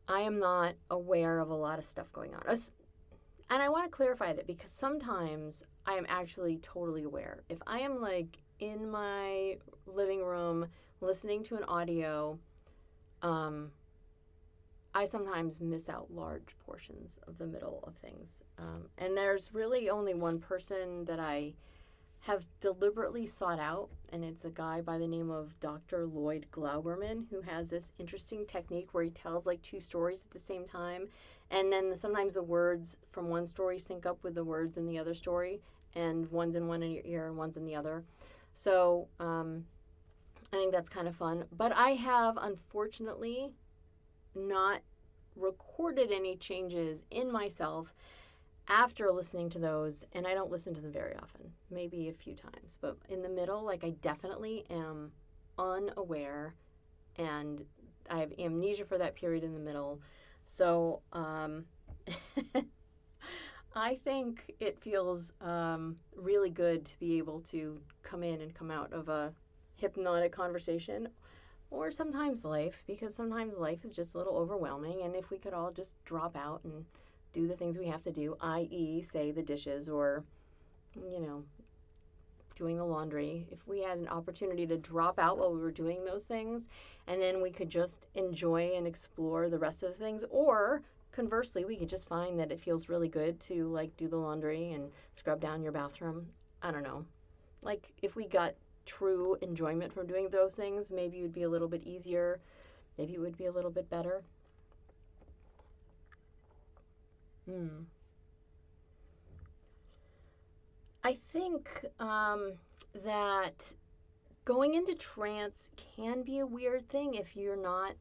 I am not aware of a lot of stuff going on. And I want to clarify that because sometimes I am actually totally aware. If I am like in my living room listening to an audio, I sometimes miss out large portions of the middle of things. And there's really only one person that I have deliberately sought out, and it's a guy by the name of Dr. Lloyd Glauberman, who has this interesting technique where he tells like two stories at the same time, and then sometimes the words from one story sync up with the words in the other story, and one's in one ear and one's in the other. So I think that's kind of fun. But I have, unfortunately, not recorded any changes in myself after listening to those, and I don't listen to them very often, maybe a few times, but in the middle, like I definitely am unaware, and I have amnesia for that period in the middle. So I think it feels really good to be able to come in and come out of a hypnotic conversation, or sometimes life, because sometimes life is just a little overwhelming, and if we could all just drop out and do the things we have to do, i.e., say the dishes or, doing the laundry. If we had an opportunity to drop out while we were doing those things, and then we could just enjoy and explore the rest of the things, or conversely, we could just find that it feels really good to like do the laundry and scrub down your bathroom. I don't know. Like if we got true enjoyment from doing those things, maybe it would be a little bit easier. Maybe it would be a little bit better. I think that going into trance can be a weird thing if you're not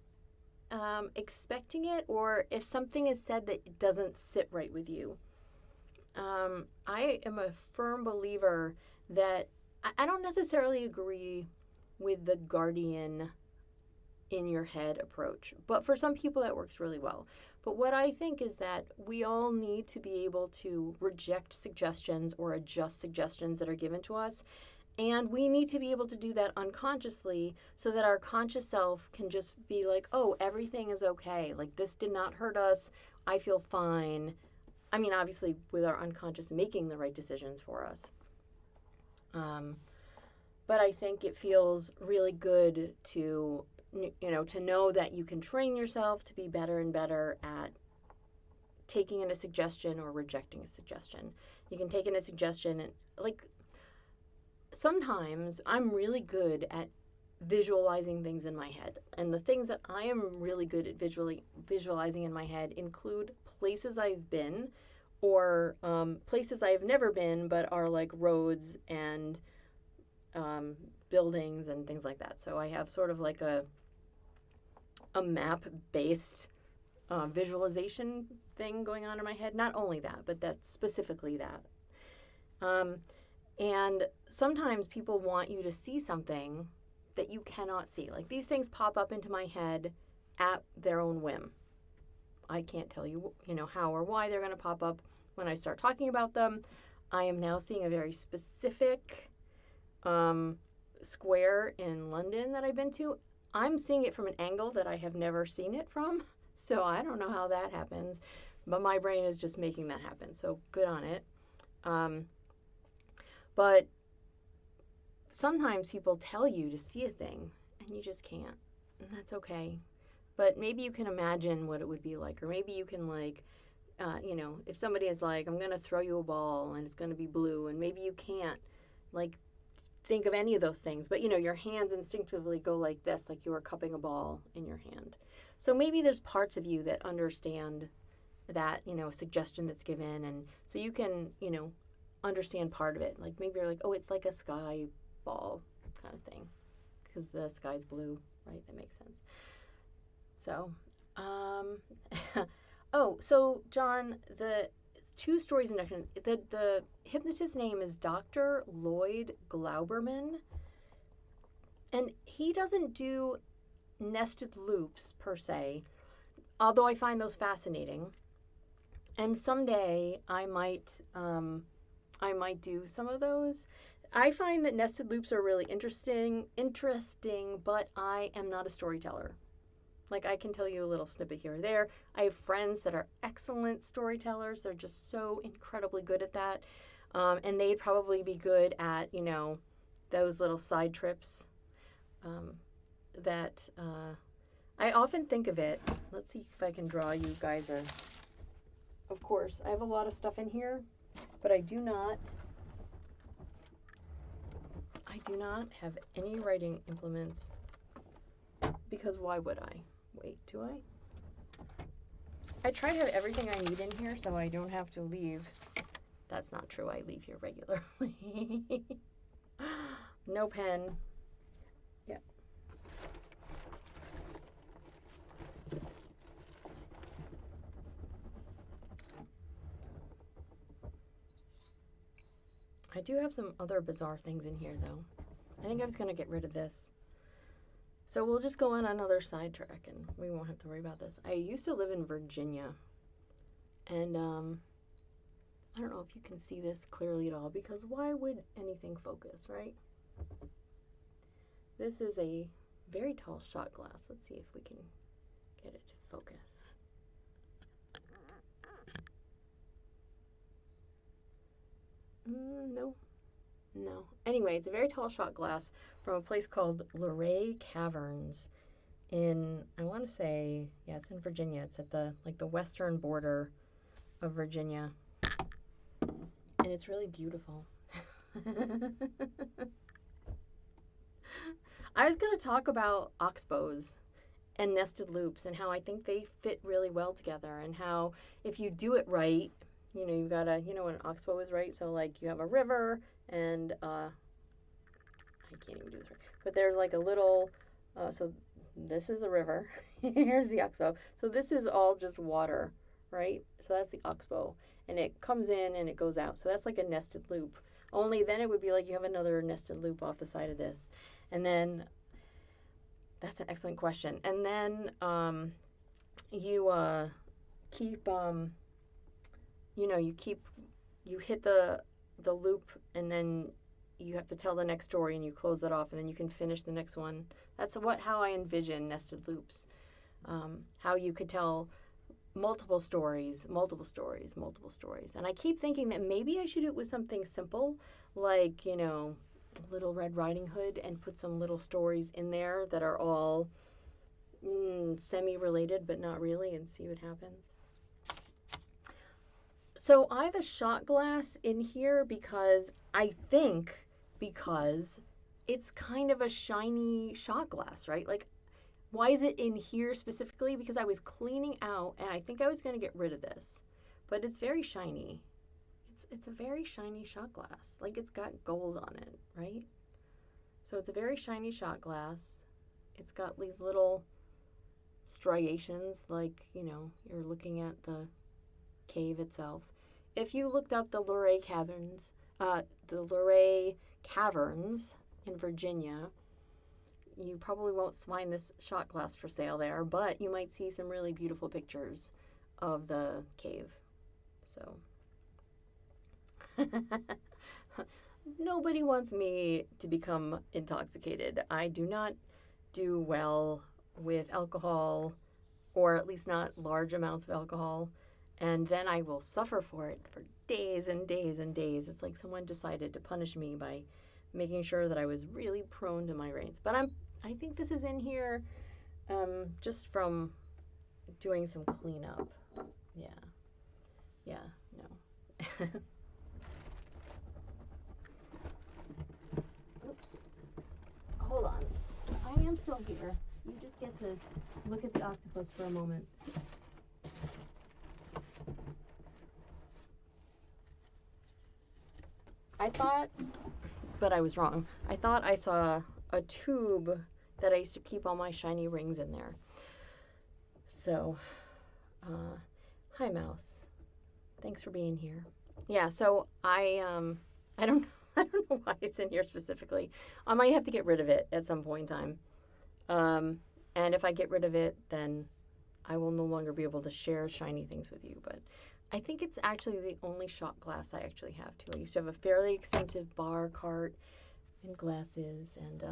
expecting it, or if something is said that doesn't sit right with you. I am a firm believer that I don't necessarily agree with the guardian in your head approach, but for some people that works really well. But what I think is that we all need to be able to reject suggestions or adjust suggestions that are given to us. And we need to be able to do that unconsciously so that our conscious self can just be like, oh, everything is okay. Like, this did not hurt us. I feel fine. I mean, obviously, with our unconscious making the right decisions for us. But I think it feels really good to to know that you can train yourself to be better and better at taking in a suggestion or rejecting a suggestion. You can take in a suggestion and, like, sometimes I'm really good at visualizing things in my head. And the things that I am really good at visualizing in my head include places I've been, or places I've never been but are like roads and buildings and things like that. So I have sort of like a map-based visualization thing going on in my head. Not only that, but that's specifically that. And sometimes people want you to see something that you cannot see. Like, these things pop up into my head at their own whim. I can't tell you, how or why they're going to pop up when I start talking about them. I am now seeing a very specific square in London that I've been to. I'm seeing it from an angle that I have never seen it from, so I don't know how that happens, but my brain is just making that happen, so good on it. But sometimes people tell you to see a thing and you just can't. And that's okay. But maybe you can imagine what it would be like. Or maybe you can, like, if somebody is like, I'm going to throw you a ball and it's going to be blue, and maybe you can't, like, think of any of those things. But, your hands instinctively go like this, like you are cupping a ball in your hand. So maybe there's parts of you that understand that, suggestion that's given. And so you can, understand part of it. Like maybe you're like, oh, it's like a sky ball kind of thing because the sky's blue, right? That makes sense. So, oh, so John, the 2 stories induction, the hypnotist name is Dr. Lloyd Glauberman, and he doesn't do nested loops per se, although I find those fascinating. And someday I might do some of those. I find that nested loops are really interesting, but I am not a storyteller. Like, I can tell you a little snippet here or there. I have friends that are excellent storytellers. They're just so incredibly good at that. And they'd probably be good at, those little side trips that I often think of it. Let's see if I can draw you guys a... Of course, I have a lot of stuff in here, but I do not have any writing implements, because why would I? Wait, do I? I try to have everything I need in here so I don't have to leave. That's not true. I leave here regularly. No pen. Yeah. I do have some other bizarre things in here, though. I think I was going to get rid of this. So we'll just go on another sidetrack and we won't have to worry about this. I used to live in Virginia, and I don't know if you can see this clearly at all, because why would anything focus, right? This is a very tall shot glass. Let's see if we can get it to focus. No. Anyway, it's a very tall shot glass from a place called LeeAllure Caverns in, I want to say, yeah, it's in Virginia. It's at the western border of Virginia. And it's really beautiful. I was going to talk about oxbows and nested loops and how I think they fit really well together, and how if you do it right, you've got to, what an oxbow is, right? So, like, you have a river, and I can't even do this right, but there's like a little, so this is the river. Here's the oxbow. So this is all just water, right? So that's the oxbow, and it comes in and it goes out. So that's like a nested loop. Only then it would be like you have another nested loop off the side of this. And then, that's an excellent question. And then you keep, you hit the loop, and then you have to tell the next story, and you close it off, and then you can finish the next one. That's how I envision nested loops. How you could tell multiple stories. And I keep thinking that maybe I should do it with something simple, like, Little Red Riding Hood, and put some little stories in there that are all semi-related, but not really, and see what happens. So I have a shot glass in here because it's kind of a shiny shot glass, right? Like, why is it in here specifically? Because I was cleaning out, and I think I was going to get rid of this, but it's very shiny. It's a very shiny shot glass. Like, it's got gold on it, right? So it's a very shiny shot glass. It's got these little striations, like, you're looking at the cave itself. If you looked up the LeeAllure Caverns in Virginia, you probably won't find this shot glass for sale there, but you might see some really beautiful pictures of the cave. So nobody wants me to become intoxicated. I do not do well with alcohol, or at least not large amounts of alcohol, and then I will suffer for it for days and days and days. It's like someone decided to punish me by making sure that I was really prone to migraines. But I think this is in here just from doing some cleanup. Yeah. Yeah, no. Oops. Hold on. I am still here. You just get to look at the octopus for a moment. I thought, but I was wrong. I thought I saw a tube that I used to keep all my shiny rings in there. So, hi Mouse. Thanks for being here. Yeah, so I don't I don't know why it's in here specifically. I might have to get rid of it at some point in time. And if I get rid of it, then I will no longer be able to share shiny things with you. But I think it's actually the only shot glass I actually have too. I used to have a fairly extensive bar cart and glasses, and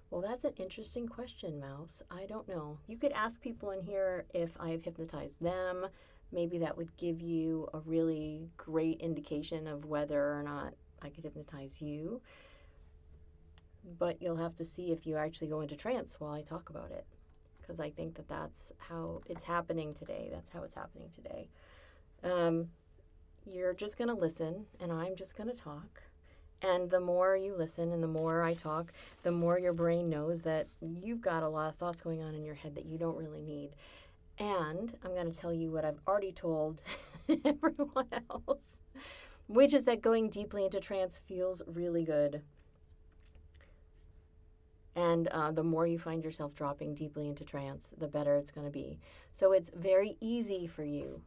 well, that's an interesting question, Mouse. I don't know. You could ask people in here if I've hypnotized them. Maybe that would give you a really great indication of whether or not I could hypnotize you. But you'll have to see if you actually go into trance while I talk about it, because I think that that's how it's happening today. That's how it's happening today. You're just going to listen, and I'm just going to talk. And the more you listen and the more I talk, the more your brain knows that you've got a lot of thoughts going on in your head that you don't really need. And I'm going to tell you what I've already told everyone else, which is that going deeply into trance feels really good. And the more you find yourself dropping deeply into trance, the better it's going to be. So it's very easy for you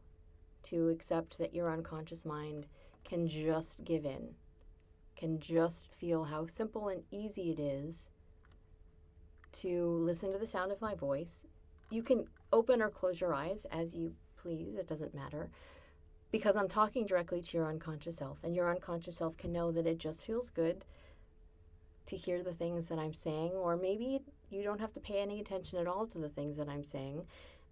to accept that your unconscious mind can just give in, can just feel how simple and easy it is to listen to the sound of my voice. You can open or close your eyes as you please, it doesn't matter, because I'm talking directly to your unconscious self, and your unconscious self can know that it just feels good to hear the things that I'm saying, or maybe you don't have to pay any attention at all to the things that I'm saying,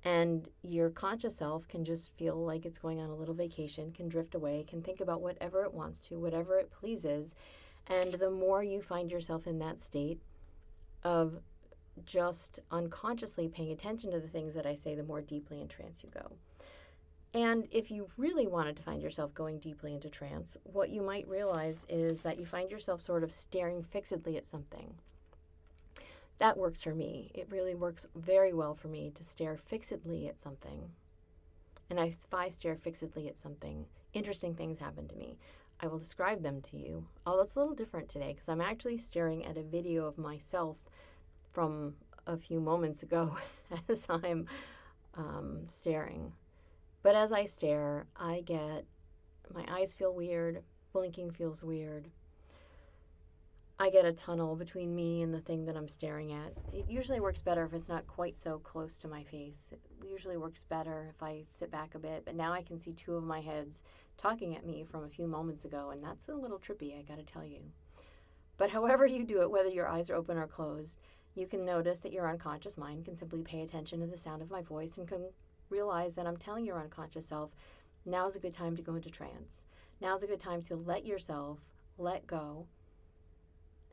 and your conscious self can just feel like it's going on a little vacation, can drift away, can think about whatever it wants to, whatever it pleases. And the more you find yourself in that state of just unconsciously paying attention to the things that I say, the more deeply in trance you go. And if you really wanted to find yourself going deeply into trance, what you might realize is that you find yourself sort of staring fixedly at something. That works for me. It really works very well for me to stare fixedly at something. And if I stare fixedly at something, interesting things happen to me. I will describe them to you. Oh, it's a little different today because I'm actually staring at a video of myself from a few moments ago as I'm staring. But as I stare, my eyes feel weird, blinking feels weird. I get a tunnel between me and the thing that I'm staring at. It usually works better if it's not quite so close to my face. It usually works better if I sit back a bit, but now I can see two of my heads talking at me from a few moments ago, and that's a little trippy, I gotta tell you. But however you do it, whether your eyes are open or closed, you can notice that your unconscious mind can simply pay attention to the sound of my voice and can realize that I'm telling your unconscious self, now's a good time to go into trance. Now's a good time to let yourself let go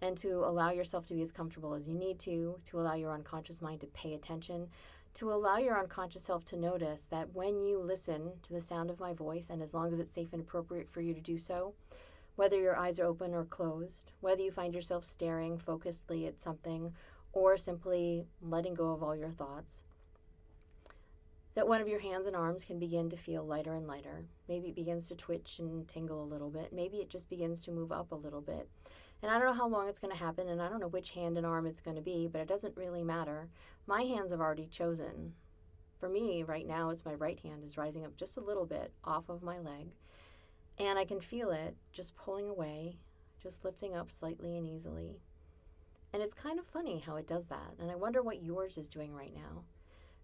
and to allow yourself to be as comfortable as you need to allow your unconscious mind to pay attention, to allow your unconscious self to notice that when you listen to the sound of my voice, and as long as it's safe and appropriate for you to do so, whether your eyes are open or closed, whether you find yourself staring focusedly at something or simply letting go of all your thoughts, that one of your hands and arms can begin to feel lighter and lighter. Maybe it begins to twitch and tingle a little bit. Maybe it just begins to move up a little bit. And I don't know how long it's going to happen, and I don't know which hand and arm it's going to be, but it doesn't really matter. My hands have already chosen. For me, right now, it's my right hand is rising up just a little bit off of my leg, and I can feel it just pulling away, just lifting up slightly and easily. And it's kind of funny how it does that, and I wonder what yours is doing right now.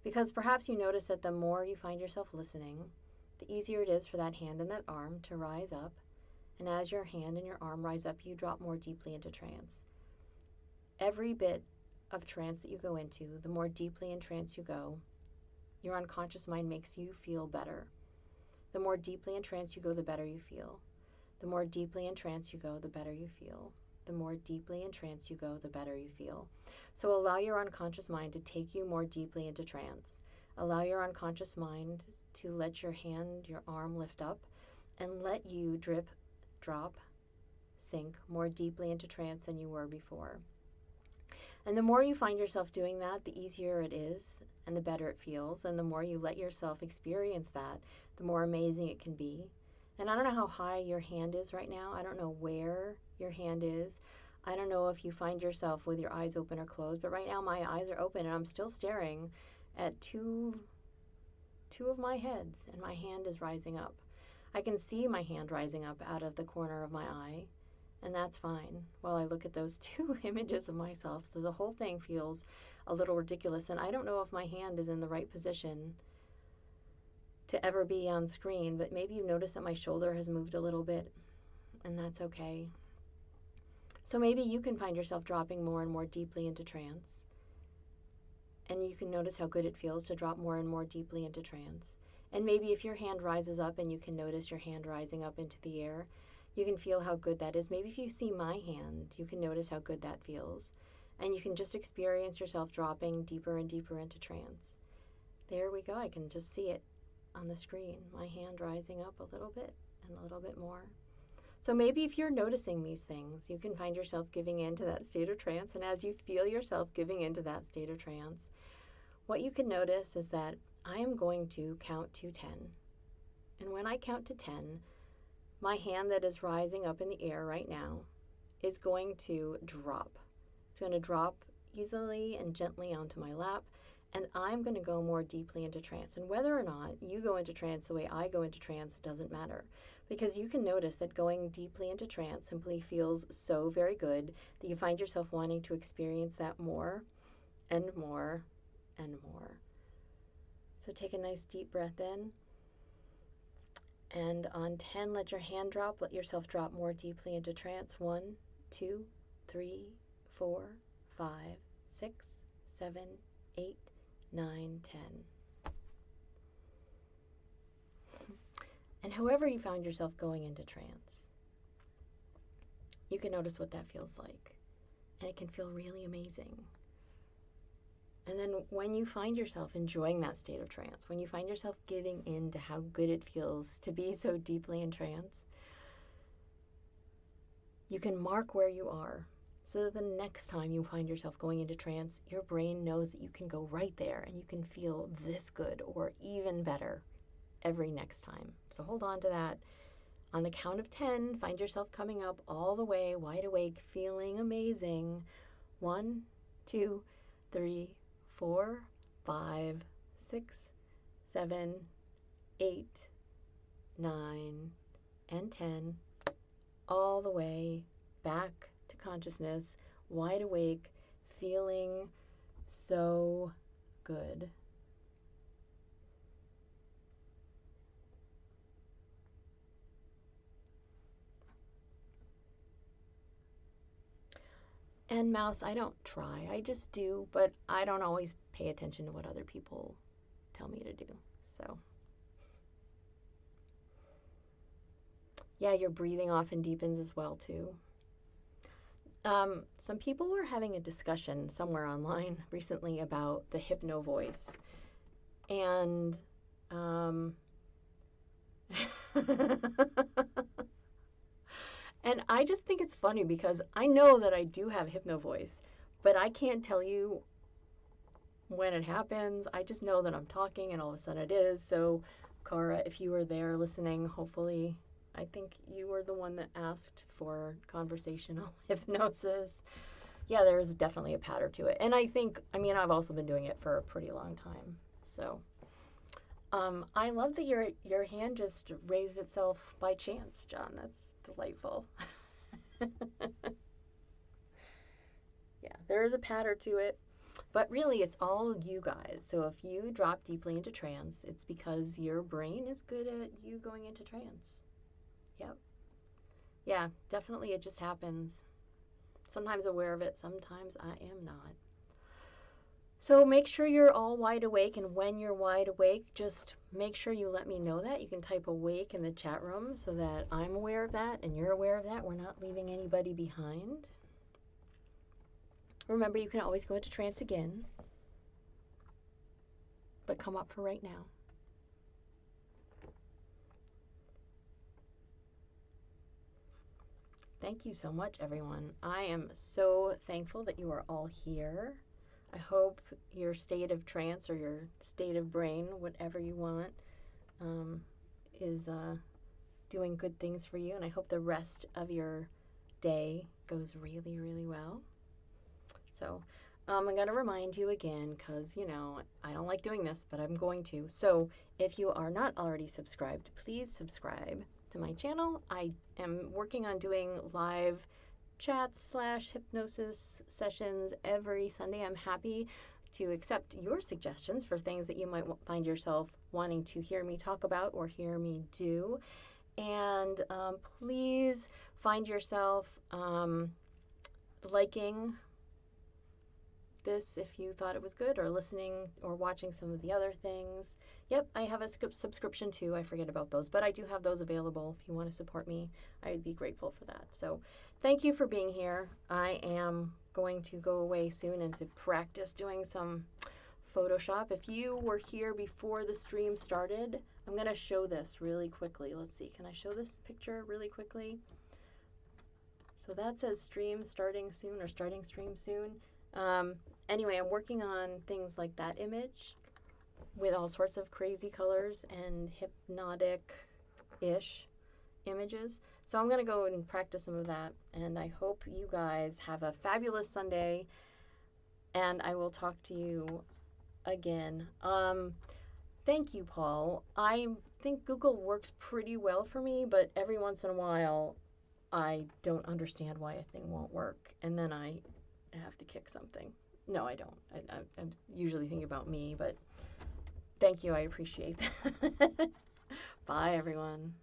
Because perhaps you notice that the more you find yourself listening, the easier it is for that hand and that arm to rise up. And as your hand and your arm rise up, you drop more deeply into trance. Every bit of trance that you go into, the more deeply in trance you go, your unconscious mind makes you feel better. The more deeply in trance you go, the better you feel. The more deeply in trance you go, the better you feel. The more deeply in trance you go, the better you feel. So allow your unconscious mind to take you more deeply into trance. Allow your unconscious mind to let your hand, your arm lift up, and let you drip, drop, sink more deeply into trance than you were before. And the more you find yourself doing that, the easier it is and the better it feels. And the more you let yourself experience that, the more amazing it can be. And I don't know how high your hand is right now. I don't know where your hand is. I don't know if you find yourself with your eyes open or closed, but right now my eyes are open and I'm still staring at two of my heads, and my hand is rising up. I can see my hand rising up out of the corner of my eye, and that's fine while I look at those two images of myself. So the whole thing feels a little ridiculous, and I don't know if my hand is in the right position to ever be on screen, but maybe you notice that my shoulder has moved a little bit, and that's okay. So maybe you can find yourself dropping more and more deeply into trance, and you can notice how good it feels to drop more and more deeply into trance. And maybe if your hand rises up and you can notice your hand rising up into the air, you can feel how good that is. Maybe if you see my hand, you can notice how good that feels. And you can just experience yourself dropping deeper and deeper into trance. There we go. I can just see it on the screen. My hand rising up a little bit and a little bit more. So maybe if you're noticing these things, you can find yourself giving into that state of trance. And as you feel yourself giving into that state of trance, what you can notice is that I am going to count to 10. And when I count to 10, my hand that is rising up in the air right now is going to drop. It's going to drop easily and gently onto my lap, and I'm going to go more deeply into trance. And whether or not you go into trance the way I go into trance doesn't matter, because you can notice that going deeply into trance simply feels so very good that you find yourself wanting to experience that more and more and more. So take a nice deep breath in. And on 10, let your hand drop. Let yourself drop more deeply into trance. 1, 2, 3, 4, 5, 6, 7, 8, 9, 10. And however you found yourself going into trance, you can notice what that feels like. And it can feel really amazing. And then when you find yourself enjoying that state of trance, when you find yourself giving in to how good it feels to be so deeply in trance, you can mark where you are so that the next time you find yourself going into trance, your brain knows that you can go right there and you can feel this good or even better every next time. So hold on to that. On the count of 10, find yourself coming up all the way, wide awake, feeling amazing. 1, 2, 3, 4, 5, 6, 7, 8, 9, and 10, all the way back to consciousness, wide awake, feeling so good. And mouse, I don't try, I just do, but I don't always pay attention to what other people tell me to do. So yeah, your breathing often deepens as well too. Some people were having a discussion somewhere online recently about the hypno voice, and and I just think it's funny because I know that I do have hypno voice, but I can't tell you when it happens. I just know that I'm talking and all of a sudden it is. So Cara, if you were there listening, hopefully, I think you were the one that asked for conversational hypnosis. Yeah, there's definitely a pattern to it. And I think, I've also been doing it for a pretty long time. So I love that your hand just raised itself by chance, John. That's delightful. Yeah, there is a pattern to it. But really, it's all you guys. So if you drop deeply into trance, it's because your brain is good at you going into trance. Yep. Yeah, definitely it just happens. Sometimes aware of it, sometimes I am not. So make sure you're all wide awake, and when you're wide awake, just make sure you let me know that. You can type awake in the chat room so that I'm aware of that and you're aware of that. We're not leaving anybody behind. Remember, you can always go into trance again, but come up for right now. Thank you so much, everyone. I am so thankful that you are all here. I hope your state of trance or your state of brain, whatever you want, is doing good things for you. And I hope the rest of your day goes really, really well. So I'm going to remind you again because, you know, I don't like doing this, but I'm going to. So if you are not already subscribed, please subscribe to my channel. I am working on doing live chats / hypnosis sessions every Sunday. I'm happy to accept your suggestions for things that you might find yourself wanting to hear me talk about or hear me do. And please find yourself liking this if you thought it was good, or listening or watching some of the other things. Yep, I have a subscription too. I forget about those, but I do have those available. If you want to support me, I would be grateful for that. So thank you for being here. I am going to go away soon and to practice doing some Photoshop. If you were here before the stream started, I'm going to show this really quickly. Let's see, can I show this picture really quickly? So that says stream starting soon, or starting stream soon. Anyway, I'm working on things like that image with all sorts of crazy colors and hypnotic-ish images. So I'm going to go and practice some of that, and I hope you guys have a fabulous Sunday, and I will talk to you again. Thank you, Paul. I think Google works pretty well for me, but every once in a while I don't understand why a thing won't work, and then I have to kick something. No, I don't. I'm usually thinking about me, but thank you. I appreciate that. Bye, everyone.